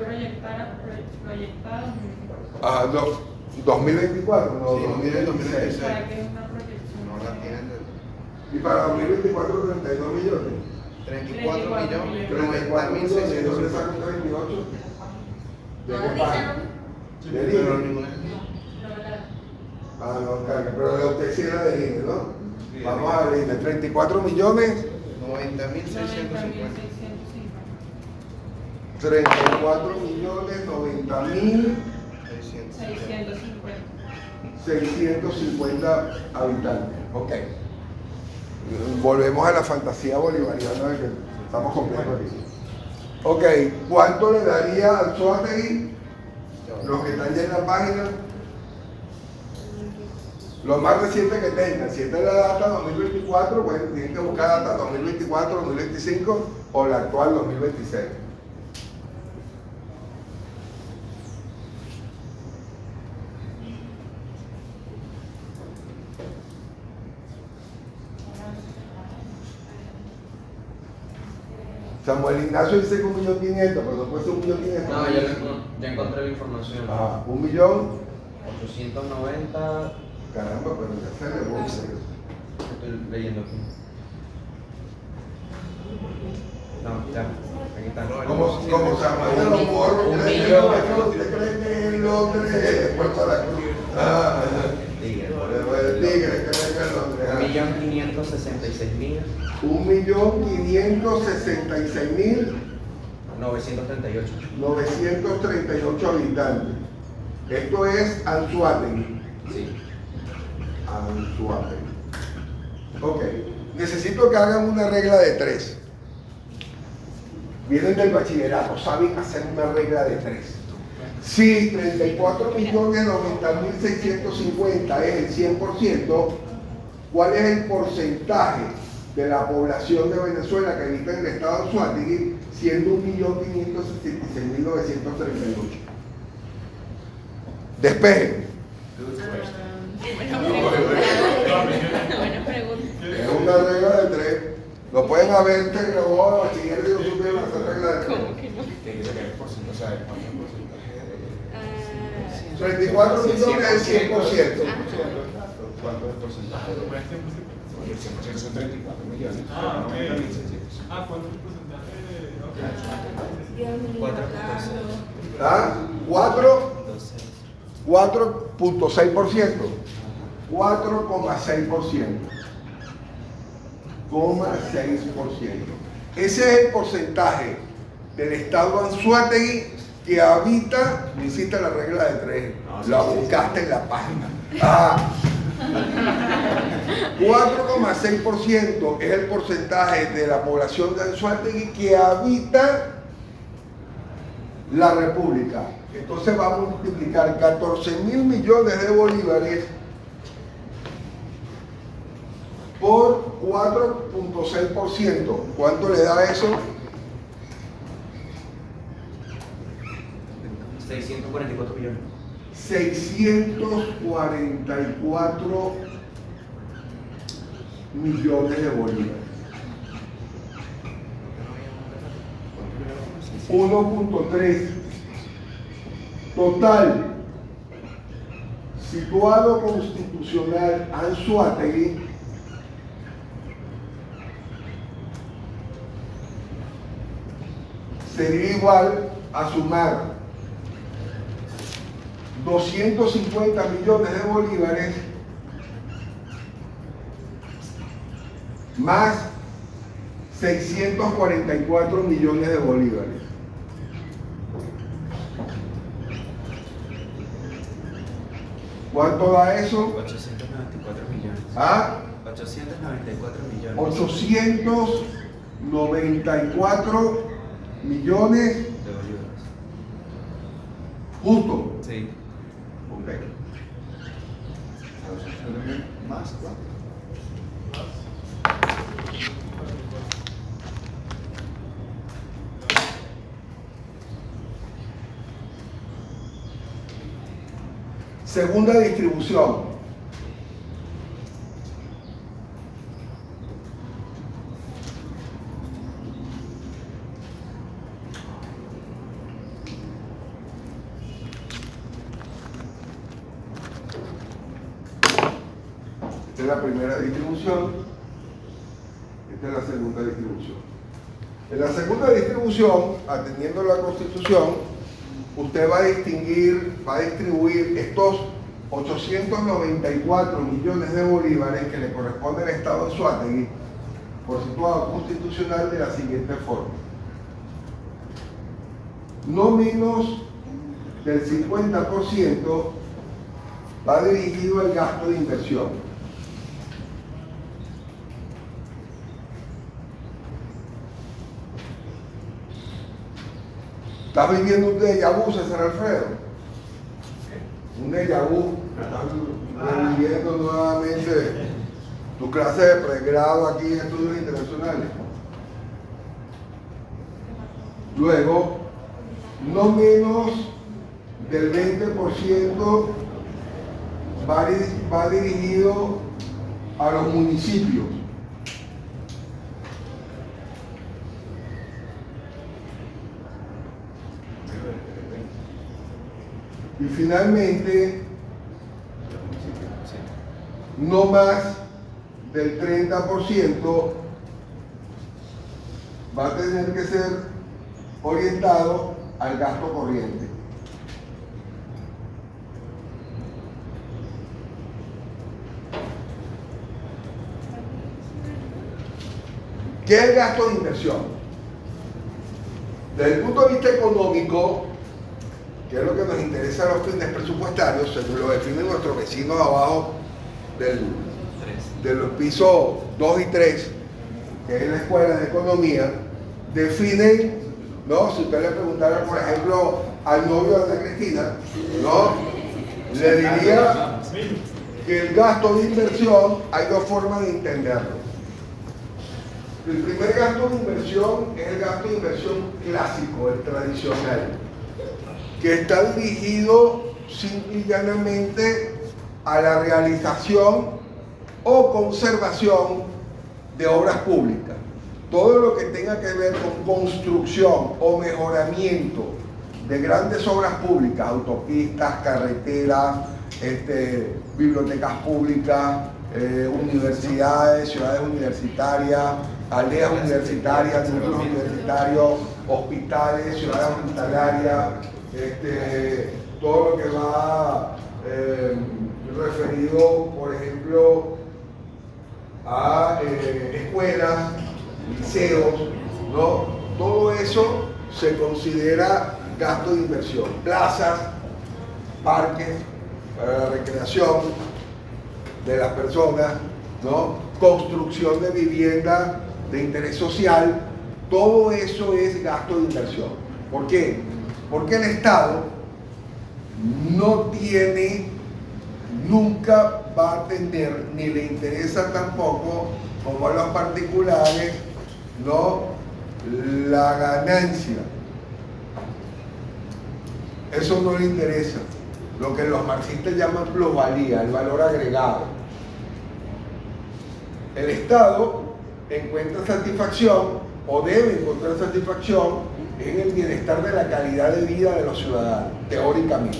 proyectada.
Ajá, no, 2024, no,
Sí,
2026.
¿Para qué es una proyección?
No la tienen de
Y para 2024, 32 millones.
34 millones,
34 millones, ¿de dónde
90.650.
sacan 38? ¿De
No,
qué
dice
página?
no.
Del
Pero
INE.
ninguna.
Ah, no, carga, pero de usted sí era del INE, ¿no? Vamos a ver, de 34 millones,
90.650.
34 millones, 90.000,
650.
650 habitantes. Ok. Volvemos a la fantasía bolivariana de que estamos completos aquí. Ok, ¿cuánto le daría al Anzoátegui? Los que están ya en la página. Lo más reciente que tengan. Si esta es la data 2024, bueno, tienen que buscar data 2024, 2025 o la actual 2026. Samuel Ignacio dice que 1.500.000, pero no puede ser 1.500.000.
No, ya encontré la información.
Ah, 1.890.000.
890.
Caramba, pero ya se le busca.
Estoy leyendo aquí. No, ya. Aquí está.
Como Samuel de los Morros,
Un
¿usted
millón.
cree que el Londres es Puerto La Cruz? Ah,
Tigre.
el Tigre, cree que es Londres.
1.566.000.
1.566.938
938.
habitantes. Esto es Anzoátegui.
Sí.
Anzoátegui. Ok. Necesito que hagan una regla de 3. Vienen del bachillerato, saben hacer una regla de 3. Si 34.090.650 es el 100%, ¿cuál es el porcentaje de la población de Venezuela que habita en el estado de Anzoátegui, siendo 1.566.938? Despejen.
Buena pregunta.
Es una regla de 3. Lo pueden haber grabado de bachiller y no supieron hacer regla de 3.
¿Cómo que no?
Tiene que ser el porcentaje, o sea, ¿cuánto es el porcentaje de...?
34 millones es el 100%.
¿Cuánto es el porcentaje? El 100% son 34 millones.
Ah, ok.
90.600.
¿Cuánto es el porcentaje de...?
4.6.
¿Ah? 4.6%. 4,6%. 6%. Ese es el porcentaje del estado Anzoátegui que habita, no hiciste la regla de 3, la buscaste en la página. 4,6% es el porcentaje de la población de Anzoátegui que habita la República. Entonces vamos a multiplicar 14.000 millones de bolívares por 4.6%. ¿Cuánto le da eso?
644 millones.
644 millones de bolívares. 1.3 total situado constitucional Anzoátegui sería igual a sumar 250 millones de bolívares más 644 millones de bolívares. ¿Cuánto da eso?
894 millones.
¿Ah?
894 millones.
894 millones
De bolívares.
justo.
Sí.
Ok.
Más, ¿no?
Segunda distribución. Esta es la primera distribución. Esta es la segunda distribución. En la segunda distribución, atendiendo la Constitución, usted va a distribuir estos 894 millones de bolívares que le corresponde al Estado de Anzoátegui por situado constitucional de la siguiente forma. No menos del 50% va dirigido al gasto de inversión. ¿Estás viviendo un déjà vu, César Alfredo? Un déjà vu. Estás reviviendo nuevamente tu clase de pregrado aquí en estudios internacionales. Luego, no menos del 20% va dirigido a los municipios. Y finalmente, no más del 30% va a tener que ser orientado al gasto corriente. ¿Qué es el gasto de inversión? Desde el punto de vista económico, que es lo que nos interesa a los fines presupuestarios, según lo definen nuestros vecinos abajo de los pisos 2 y 3, que es la escuela de economía, definen, ¿no? Si usted le preguntara, por ejemplo, al novio de Ana Cristina, ¿no? Le diría que el gasto de inversión hay dos formas de entenderlo. El primer gasto de inversión es el gasto de inversión clásico, el tradicional, que está dirigido simple y llanamente a la realización o conservación de obras públicas. Todo lo que tenga que ver con construcción o mejoramiento de grandes obras públicas, autopistas, carreteras, bibliotecas públicas, universidades, ciudades universitarias, aldeas universitarias, núcleos universitarios, hospitales, ciudades hospitalarias, todo lo que va referido, por ejemplo, a escuelas, liceos, ¿no? Todo eso se considera gasto de inversión. Plazas, parques para la recreación de las personas, ¿no? Construcción de vivienda de interés social, todo eso es gasto de inversión. ¿Por qué? Porque el Estado no tiene, nunca va a tener, ni le interesa tampoco como a los particulares, no la ganancia. Eso no le interesa. Lo que los marxistas llaman plusvalía, el valor agregado. El Estado encuentra satisfacción o debe encontrar satisfacción en el bienestar de la calidad de vida de los ciudadanos, teóricamente.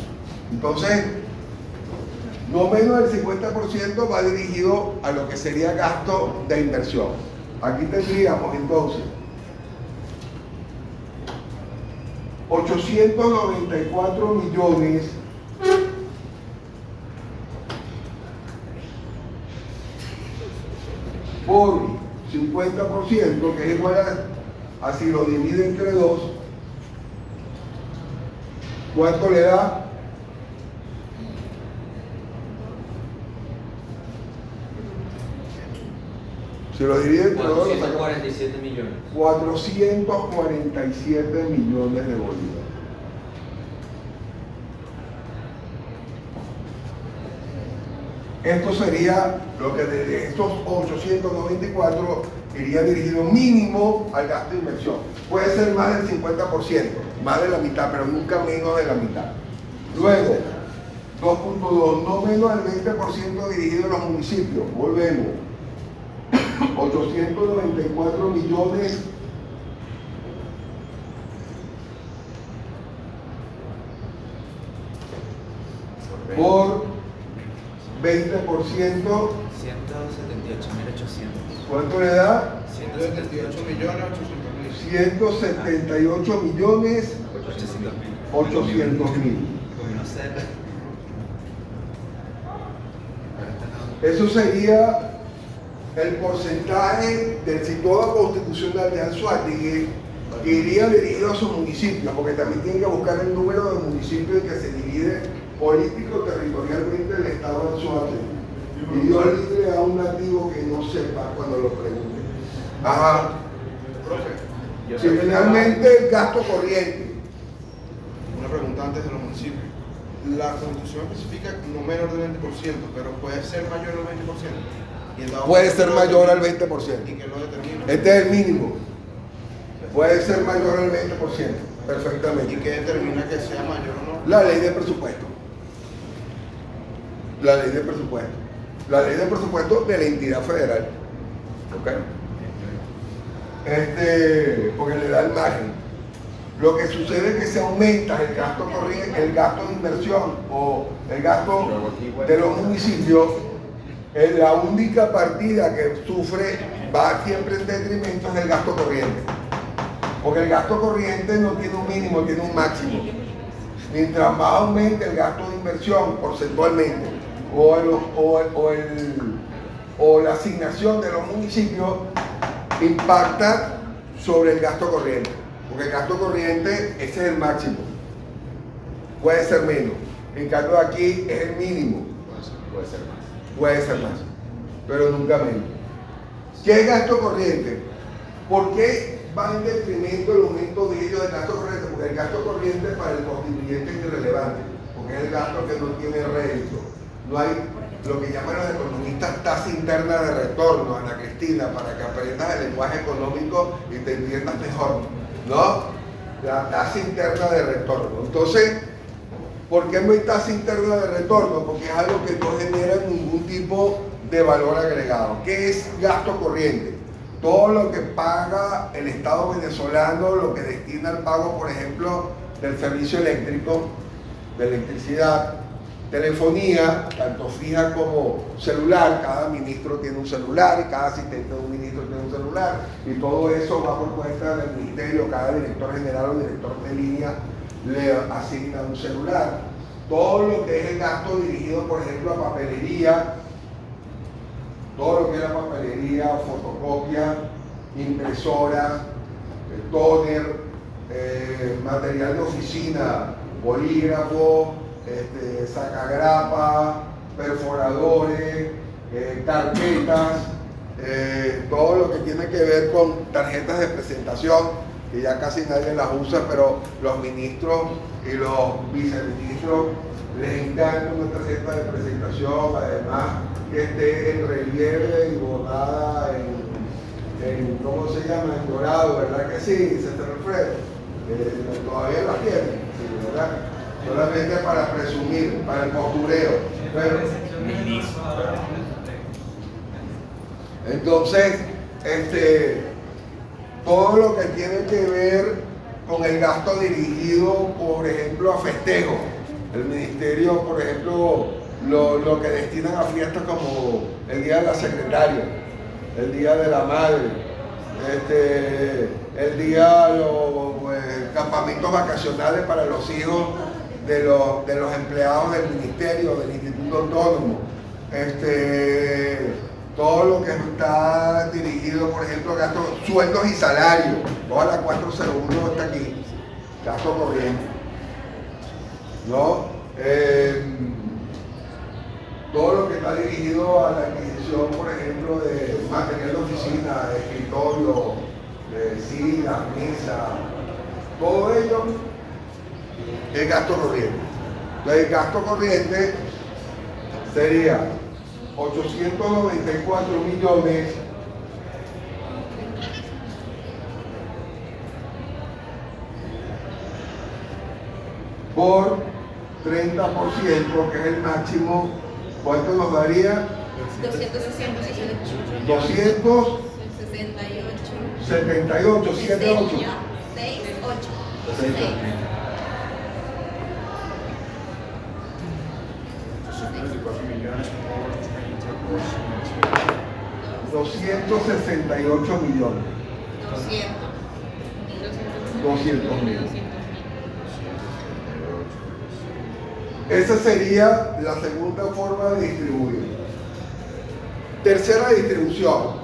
Entonces, no menos del 50% va dirigido a lo que sería gasto de inversión. Aquí tendríamos entonces 894 millones por 50%, que es igual a si lo divide entre 2, ¿cuánto le da? Si lo divide entre 2,
447 millones.
447 millones de bolívares. Esto sería lo que de estos 894 iría dirigido mínimo al gasto de inversión. Puede ser más del 50%, más de la mitad, pero nunca menos de la mitad. Luego, 2.2, no menos del 20% dirigido a los municipios. Volvemos. 894 millones por 20%,
178.800.
¿cuánto le da?
178 millones
178 millones 800 mil. Eso sería el porcentaje del Sistema Constitucional de Anzoátegui que iría dirigido a sus municipios, porque también tienen que buscar el número de municipios en que se divide político-territorialmente el Estado de Anzoátegui. Y Dios libre a un nativo que no sepa cuando lo pregunte. Ajá.
Profe,
Si finalmente el gasto corriente.
una pregunta antes de los municipios. La Constitución especifica no menor del 20%, pero puede ser mayor al 20%. Y en dado
Puede
caso
ser
que
mayor al
determine-
20%.
¿Y que lo determina?
Este es el mínimo. Puede ser mayor al 20%,
¿Y
perfectamente.
que determina que sea mayor o no?
La ley de presupuesto. La ley de presupuesto. La ley de presupuesto de la entidad federal. ¿Ok? Porque le da el margen. Lo que sucede es que se aumenta el gasto corriente, el gasto de inversión o el gasto de los municipios. La única partida que sufre va siempre en detrimento del gasto corriente. Porque el gasto corriente no tiene un mínimo, tiene un máximo. Mientras más aumente el gasto de inversión porcentualmente o la asignación de los municipios, impacta sobre el gasto corriente. Porque el gasto corriente, ese es el máximo. Puede ser menos. En cambio aquí es el mínimo.
Puede ser más.
Puede ser más, pero nunca menos. ¿Qué es gasto corriente? ¿Por qué va en detrimento el aumento de ellos del gasto corriente? Porque el gasto corriente para el contribuyente es irrelevante, porque es el gasto que no tiene rédito. No hay lo que llaman los economistas tasa interna de retorno, Ana Cristina, para que aprendas el lenguaje económico y te entiendas mejor, ¿no? La tasa interna de retorno. Entonces, ¿por qué no hay tasa interna de retorno? Porque es algo que no genera ningún tipo de valor agregado. ¿Qué es gasto corriente? Todo lo que paga el Estado venezolano, lo que destina al pago, por ejemplo, del servicio eléctrico, de electricidad, telefonía, tanto fija como celular. Cada ministro tiene un celular y cada asistente de un ministro tiene un celular, y todo eso va por cuenta del ministerio. Cada director general o director de línea le asigna un celular. Todo lo que es el gasto dirigido, por ejemplo, a papelería, todo lo que es la papelería, fotocopia, impresora, tóner, material de oficina, bolígrafo, sacagrapa, perforadores, carpetas, todo lo que tiene que ver con tarjetas de presentación, que ya casi nadie las usa, pero los ministros y los viceministros les encanta una tarjeta de presentación, además que esté en relieve y bordada en ¿cómo se llama? En dorado, ¿verdad que sí? César Alfredo. Todavía las tienen, sí, ¿verdad? Solamente para presumir, para el postureo. Pero, entonces, todo lo que tiene que ver con el gasto dirigido, por ejemplo, a festejos. El ministerio, por ejemplo, lo que destinan a fiestas como el Día de la Secretaria, el Día de la Madre, el día, los campamentos vacacionales para los hijos de los empleados del ministerio, del Instituto Autónomo, todo lo que está dirigido, por ejemplo, gastos, sueldos y salarios, toda la 401 está aquí, gasto corriente, ¿no? Todo lo que está dirigido a la adquisición, por ejemplo, de material de oficina, de escritorio, de sillas, mesas, todo ello es gasto corriente. Entonces, el gasto corriente sería 894 millones por 30%, que es el máximo. ¿Cuánto nos daría? 268, 78, 78.
824 millones por 30%.
268 millones. 200 mil. Esa sería la segunda forma de distribuir. Tercera distribución.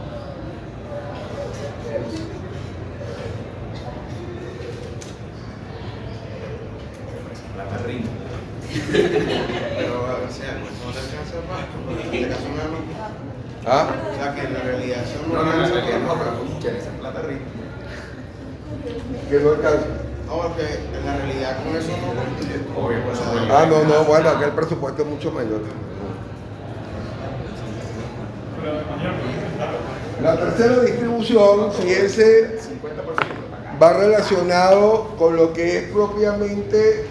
Plata rinde.
Pero, o sea, no le alcanza para en este caso no.
¿Ah?
O sea, que en la realidad eso no
No,
alcanza
no,
para.
pero que esa plata rinde.
Que no alcanza.
No, porque en la realidad con eso no construye todo.
Obvio, pues,
O sea,
obvio.
No, bueno, acá el presupuesto es mucho mayor. La tercera distribución, fíjense,
50%.
va relacionado con lo que es propiamente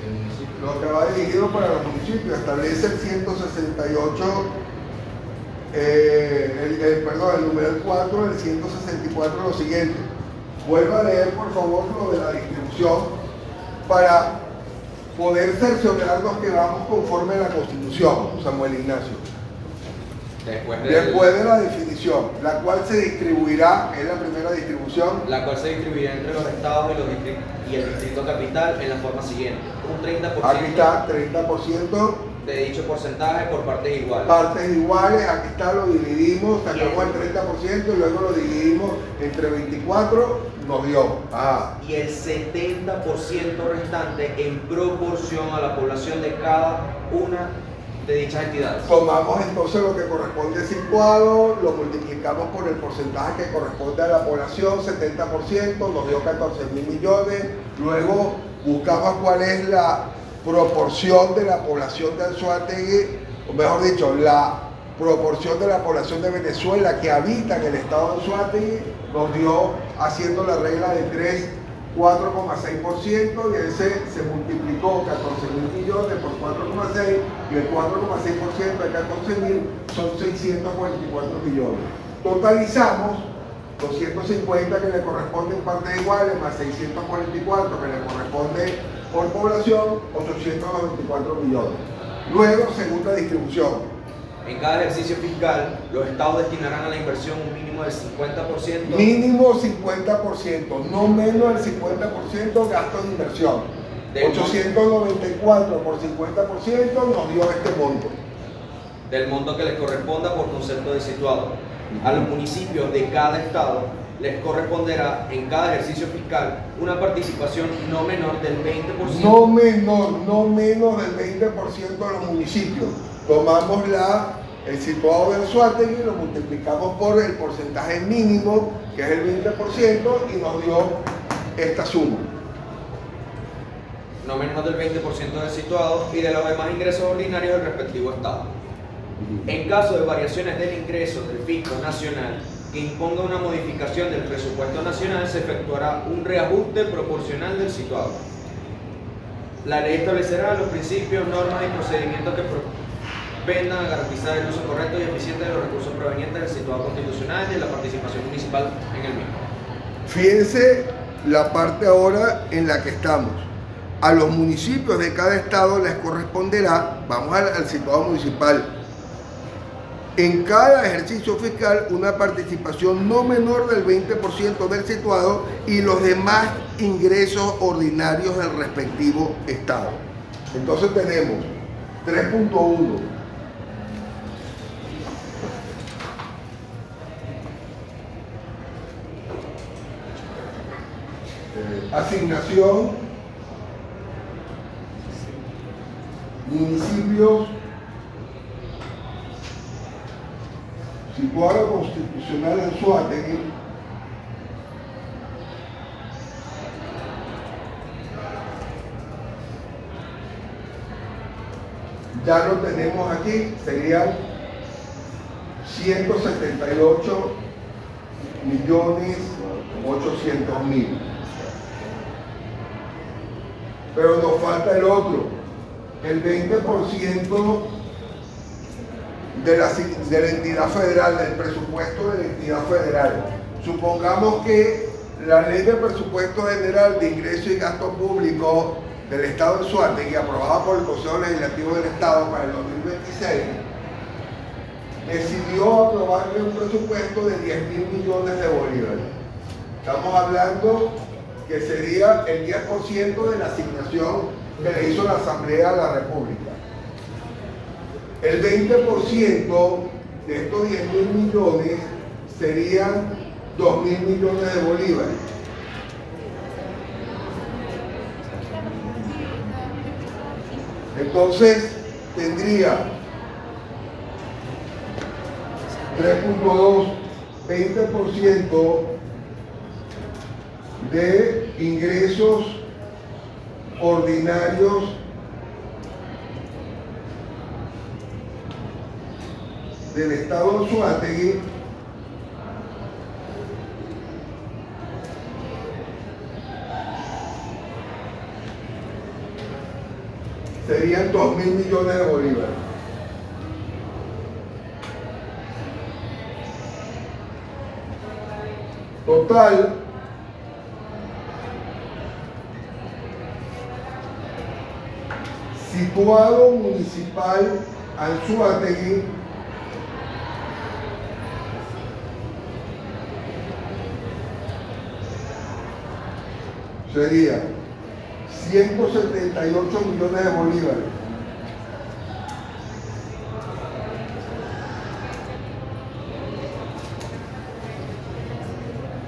lo que va dirigido para los municipios. Establece el 168, el numeral 4 del 164 lo siguiente. Vuelva a leer por favor lo de la distribución para poder cerciorarnos que vamos conforme a la Constitución, Samuel Ignacio. Después de la definición, la cual se distribuirá, es la primera distribución,
La cual se distribuirá entre los estados y el distrito capital en la forma siguiente: un 30%
aquí está 30%,
de dicho porcentaje por partes iguales.
partes iguales, aquí está, lo dividimos, sacamos el 30% y luego lo dividimos entre 24, nos dio.
Y el 70% restante en proporción a la población de cada una de dichas entidades.
Tomamos entonces lo que corresponde a situado, lo multiplicamos por el porcentaje que corresponde a la población, 70%, nos dio 14.000 millones, luego buscamos cuál es la proporción de la población de Anzoátegui, o mejor dicho, la proporción de la población de Venezuela que habita en el estado de Anzoátegui, nos dio, haciendo la regla de 3, 4,6%, y ese se multiplicó 14.000 millones por 4,6, y el 4,6% de 14.000 son 644 millones. Totalizamos 250 que le corresponden partes iguales, más 644 que le corresponde por población, 894 millones. Luego, segunda distribución.
En cada ejercicio fiscal, los estados destinarán a la inversión un mínimo del 50%.
Mínimo 50%, no menos del 50% gasto de inversión.
Del
894 por 50% nos dio este monto.
del monto que les corresponda por concepto de situado. A los municipios de cada estado les corresponderá en cada ejercicio fiscal una participación no menor del 20%.
No menos del 20% de los municipios. Tomamos el situado de Anzoátegui y lo multiplicamos por el porcentaje mínimo, que es el 20%, y nos dio esta suma.
no menos del 20% del situado y de los demás ingresos ordinarios del respectivo estado. En caso de variaciones del ingreso del fisco nacional que imponga una modificación del presupuesto nacional, se efectuará un reajuste proporcional del situado. La ley establecerá los principios, normas y procedimientos que propendan a garantizar el uso correcto y eficiente de los recursos provenientes del situado constitucional y de la participación municipal en el mismo.
Fíjense la parte ahora en la que estamos. A los municipios de cada estado les corresponderá, vamos al situado municipal, en cada ejercicio fiscal una participación no menor del 20% del situado y los demás ingresos ordinarios del respectivo estado. Entonces tenemos 3.1. Asignación, municipios, situado constitucional en Anzoátegui, ya lo tenemos aquí, serían 178.800.000. Pero nos falta el otro, el 20% de la entidad federal, del presupuesto de la entidad federal. Supongamos que la Ley de Presupuesto General de Ingreso y Gasto Público del Estado de Anzoátegui, aprobada por el Consejo Legislativo del Estado para el 2026, decidió aprobarle un presupuesto de 10.000 millones de bolívares. Estamos hablando que sería el 10% de la asignación que le hizo la Asamblea de la República. El 20% de estos 10.000 millones serían 2.000 millones de bolívares. Entonces tendría 3.2, 20% de ingresos ordinarios del Estado de Anzoátegui, serían 2.000 millones de bolívares. Total, situado municipal Anzoátegui, sería 178 millones de bolívares.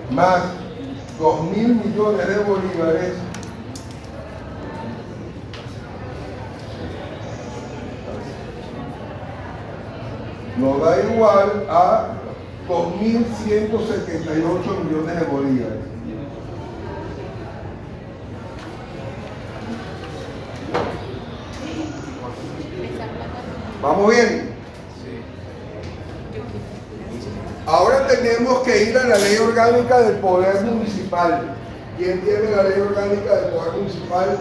Más 2.000 millones de bolívares nos da igual a 2.178 millones de bolívares. ¿Vamos bien? Ahora tenemos que ir a la ley orgánica del Poder Municipal. ¿Quién tiene la ley orgánica del Poder Municipal?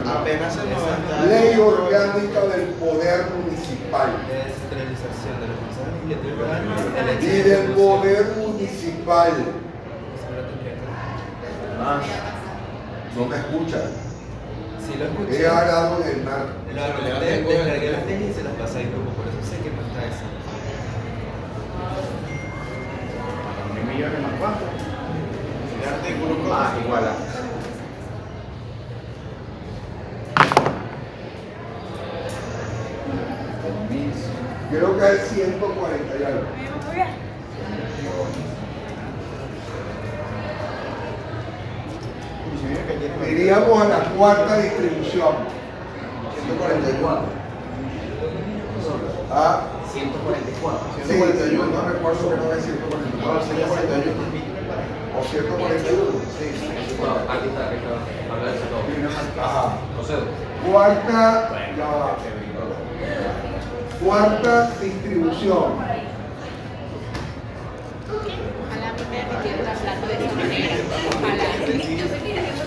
Apenas el 90.
Ley orgánica del Poder Municipal.
Descentralización de los consejos
Y del Poder Municipal. No me escuchan.
Sí, lo escuché.
He hablado en el mar.
Descargué las leyes y se las pasé al grupo, por eso sé que no está esa.
1.000 millones más cuánto. El artículo
Igual a.
Creo que es 140 y algo. Iríamos a la cuarta distribución.
144.
¿Ah?
144.
Sí, yo no recuerdo que no es 141.
Sería 41.
O 141.
Sí, sí.
Aquí está, habla de eso todo.
Ajá.
José.
Cuarta distribución.
Ojalá me permitieran hablar de esa manera. Ojalá.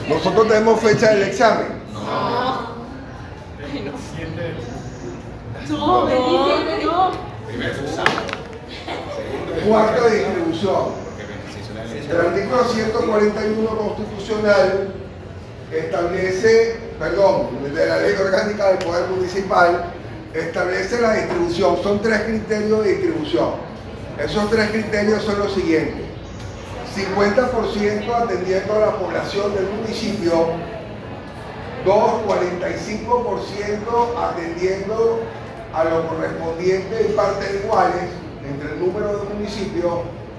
Nosotros tenemos fecha del examen.
No.
No.
No.
Primero es usado. Segundo,
Cuarta distribución.
porque se hizo la
El
elección.
artículo 141 constitucional establece, de la Ley Orgánica del Poder Municipal, establece la distribución. Son 3 criterios de distribución. Esos 3 criterios son los siguientes: 50% atendiendo a la población del municipio, 45% atendiendo a lo correspondiente en partes iguales entre el número de municipios,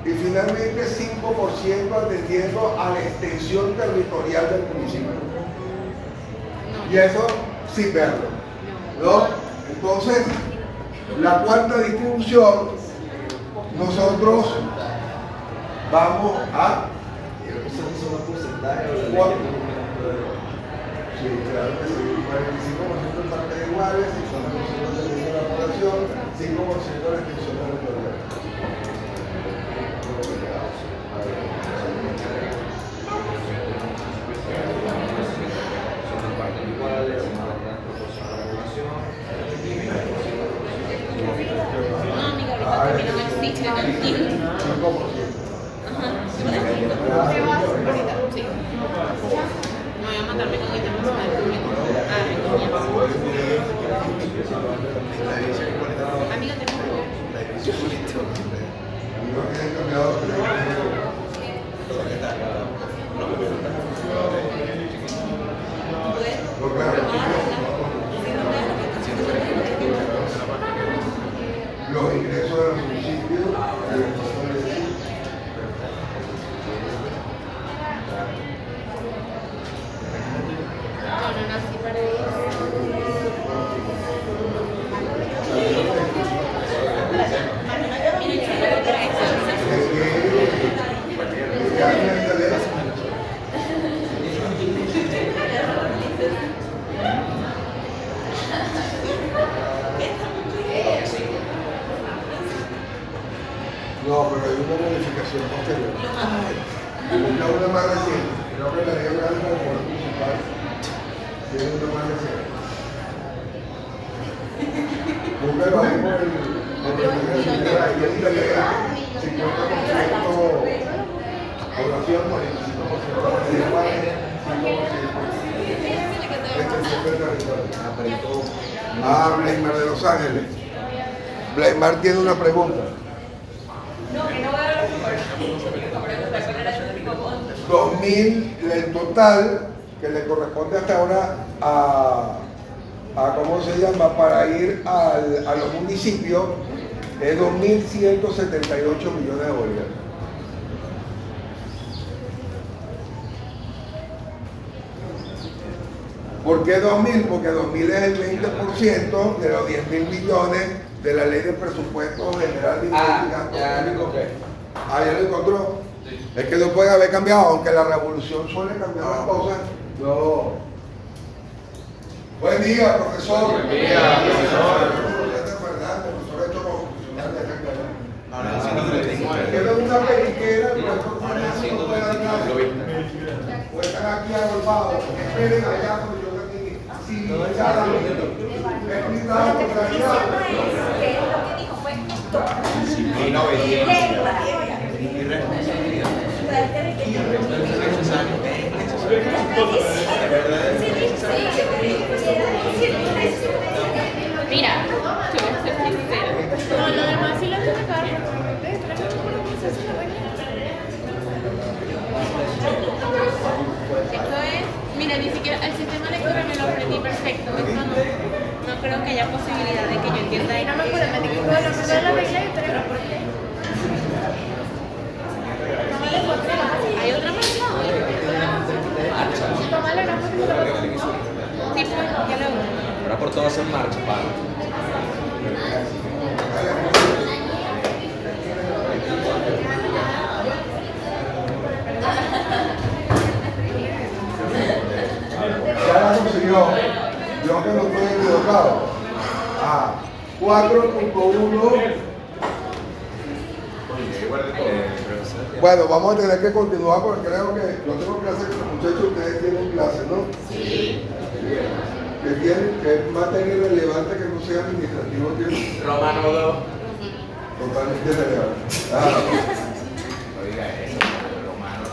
y finalmente 5% atendiendo a la extensión territorial del municipio. Y eso sin verlo, ¿no? Entonces, la cuarta distribución, nosotros vamos a... Sí, claro que sí, 45% de partes iguales, 50% de la población, 5% de la extensión territorial.
No, amiga, ahorita también no existe en el tiempo.
5%.
Ahorita, sí. No voy a matarme con el tema nacional público. Amiga, te juro.
No tienen cambiado. Los ingresos de los municipios.
Yo no nací para eso. Miren, yo no para eso.
No, pero hay una modificación posterior. Una más reciente. Creo que la ley orgánica del Poder Municipal tiene una más reciente. Búscalo ahí por el ahí en la ley. 50% población, 45% de iguales, 5% Ah, Blaimar de Los Ángeles. Blaimar tiene una pregunta. 2.000, el total que le corresponde hasta ahora a ¿cómo se llama? Para ir a los municipios es 2.178 millones de bolívares. ¿Por qué 2.000? Porque 2.000 es el 20% de los 10.000 millones de la Ley de Presupuesto General de
Ya lo encontré.
¿Ya lo encontró? Es que no puede haber cambiado, aunque la revolución suele cambiar las cosas. No. Buen día, profesor.
Buen día, profesor.
Profesor Héctor Constitucional de acá.
Ahora, 139.
Queda una periquera, el profesor Fernando no puede dar
Lo
clase.
viste.
O están aquí agolpados. Esperen allá cuando yo aquí. Sí, ya la explicado por la
Y no obediencia. Irresponsabilidad.
Mira, te voy a ser sincera. No, lo demás sí lo tengo que dar. Esto es, mira, ni siquiera el sistema electoral me lo aprendí perfecto. Esto no creo que haya posibilidad de que yo entienda. Y no me puedo meter con la regla y tres. ¿Hay otra más? No. Tómale una foto. Sí, pues, ya lo hago.
Ahora por todo hacer marcha, para.
Dale, 4.1. Bueno, vamos a tener que continuar porque creo que yo tengo clase con los muchachos, ustedes tienen clase, ¿no? Sí. ¿Qué tienen? ¿Qué materia relevante que no sea administrativo tienen?
Romano 2.
Totalmente relevante.
No diga eso, Romano.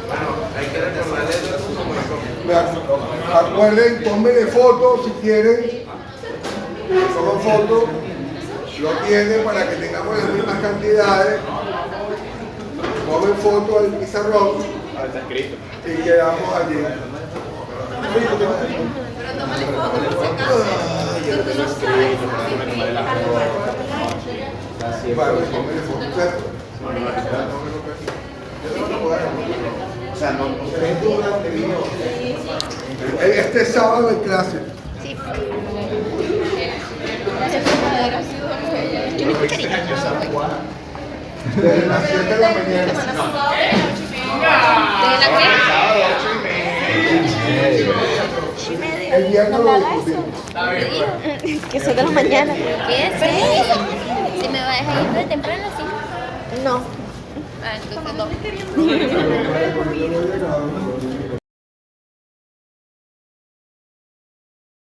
Bueno, hay que recordarle todo eso como
Acuerden, tómenle fotos si quieren. Tomen fotos. Lo tienen para que tengamos las mismas cantidades. Tomen fotos al pizarrón.
está escrito.
Y quedamos allí.
Pero tómale fotos, por si acaso. Tú no sabes.
Bueno, tómenle fotos.
O sea, no.
Este sábado en clase.
Sí. Gracias por la moderación. Yo me quería.
Desde las 7 de la mañana.
¿De la qué?
El viernes lo discutimos.
Que son de la mañana.
¿Qué es eso? Si me va a dejar ir de temprano, sí.
No.
Ah, entonces no.
Pero no he llegado.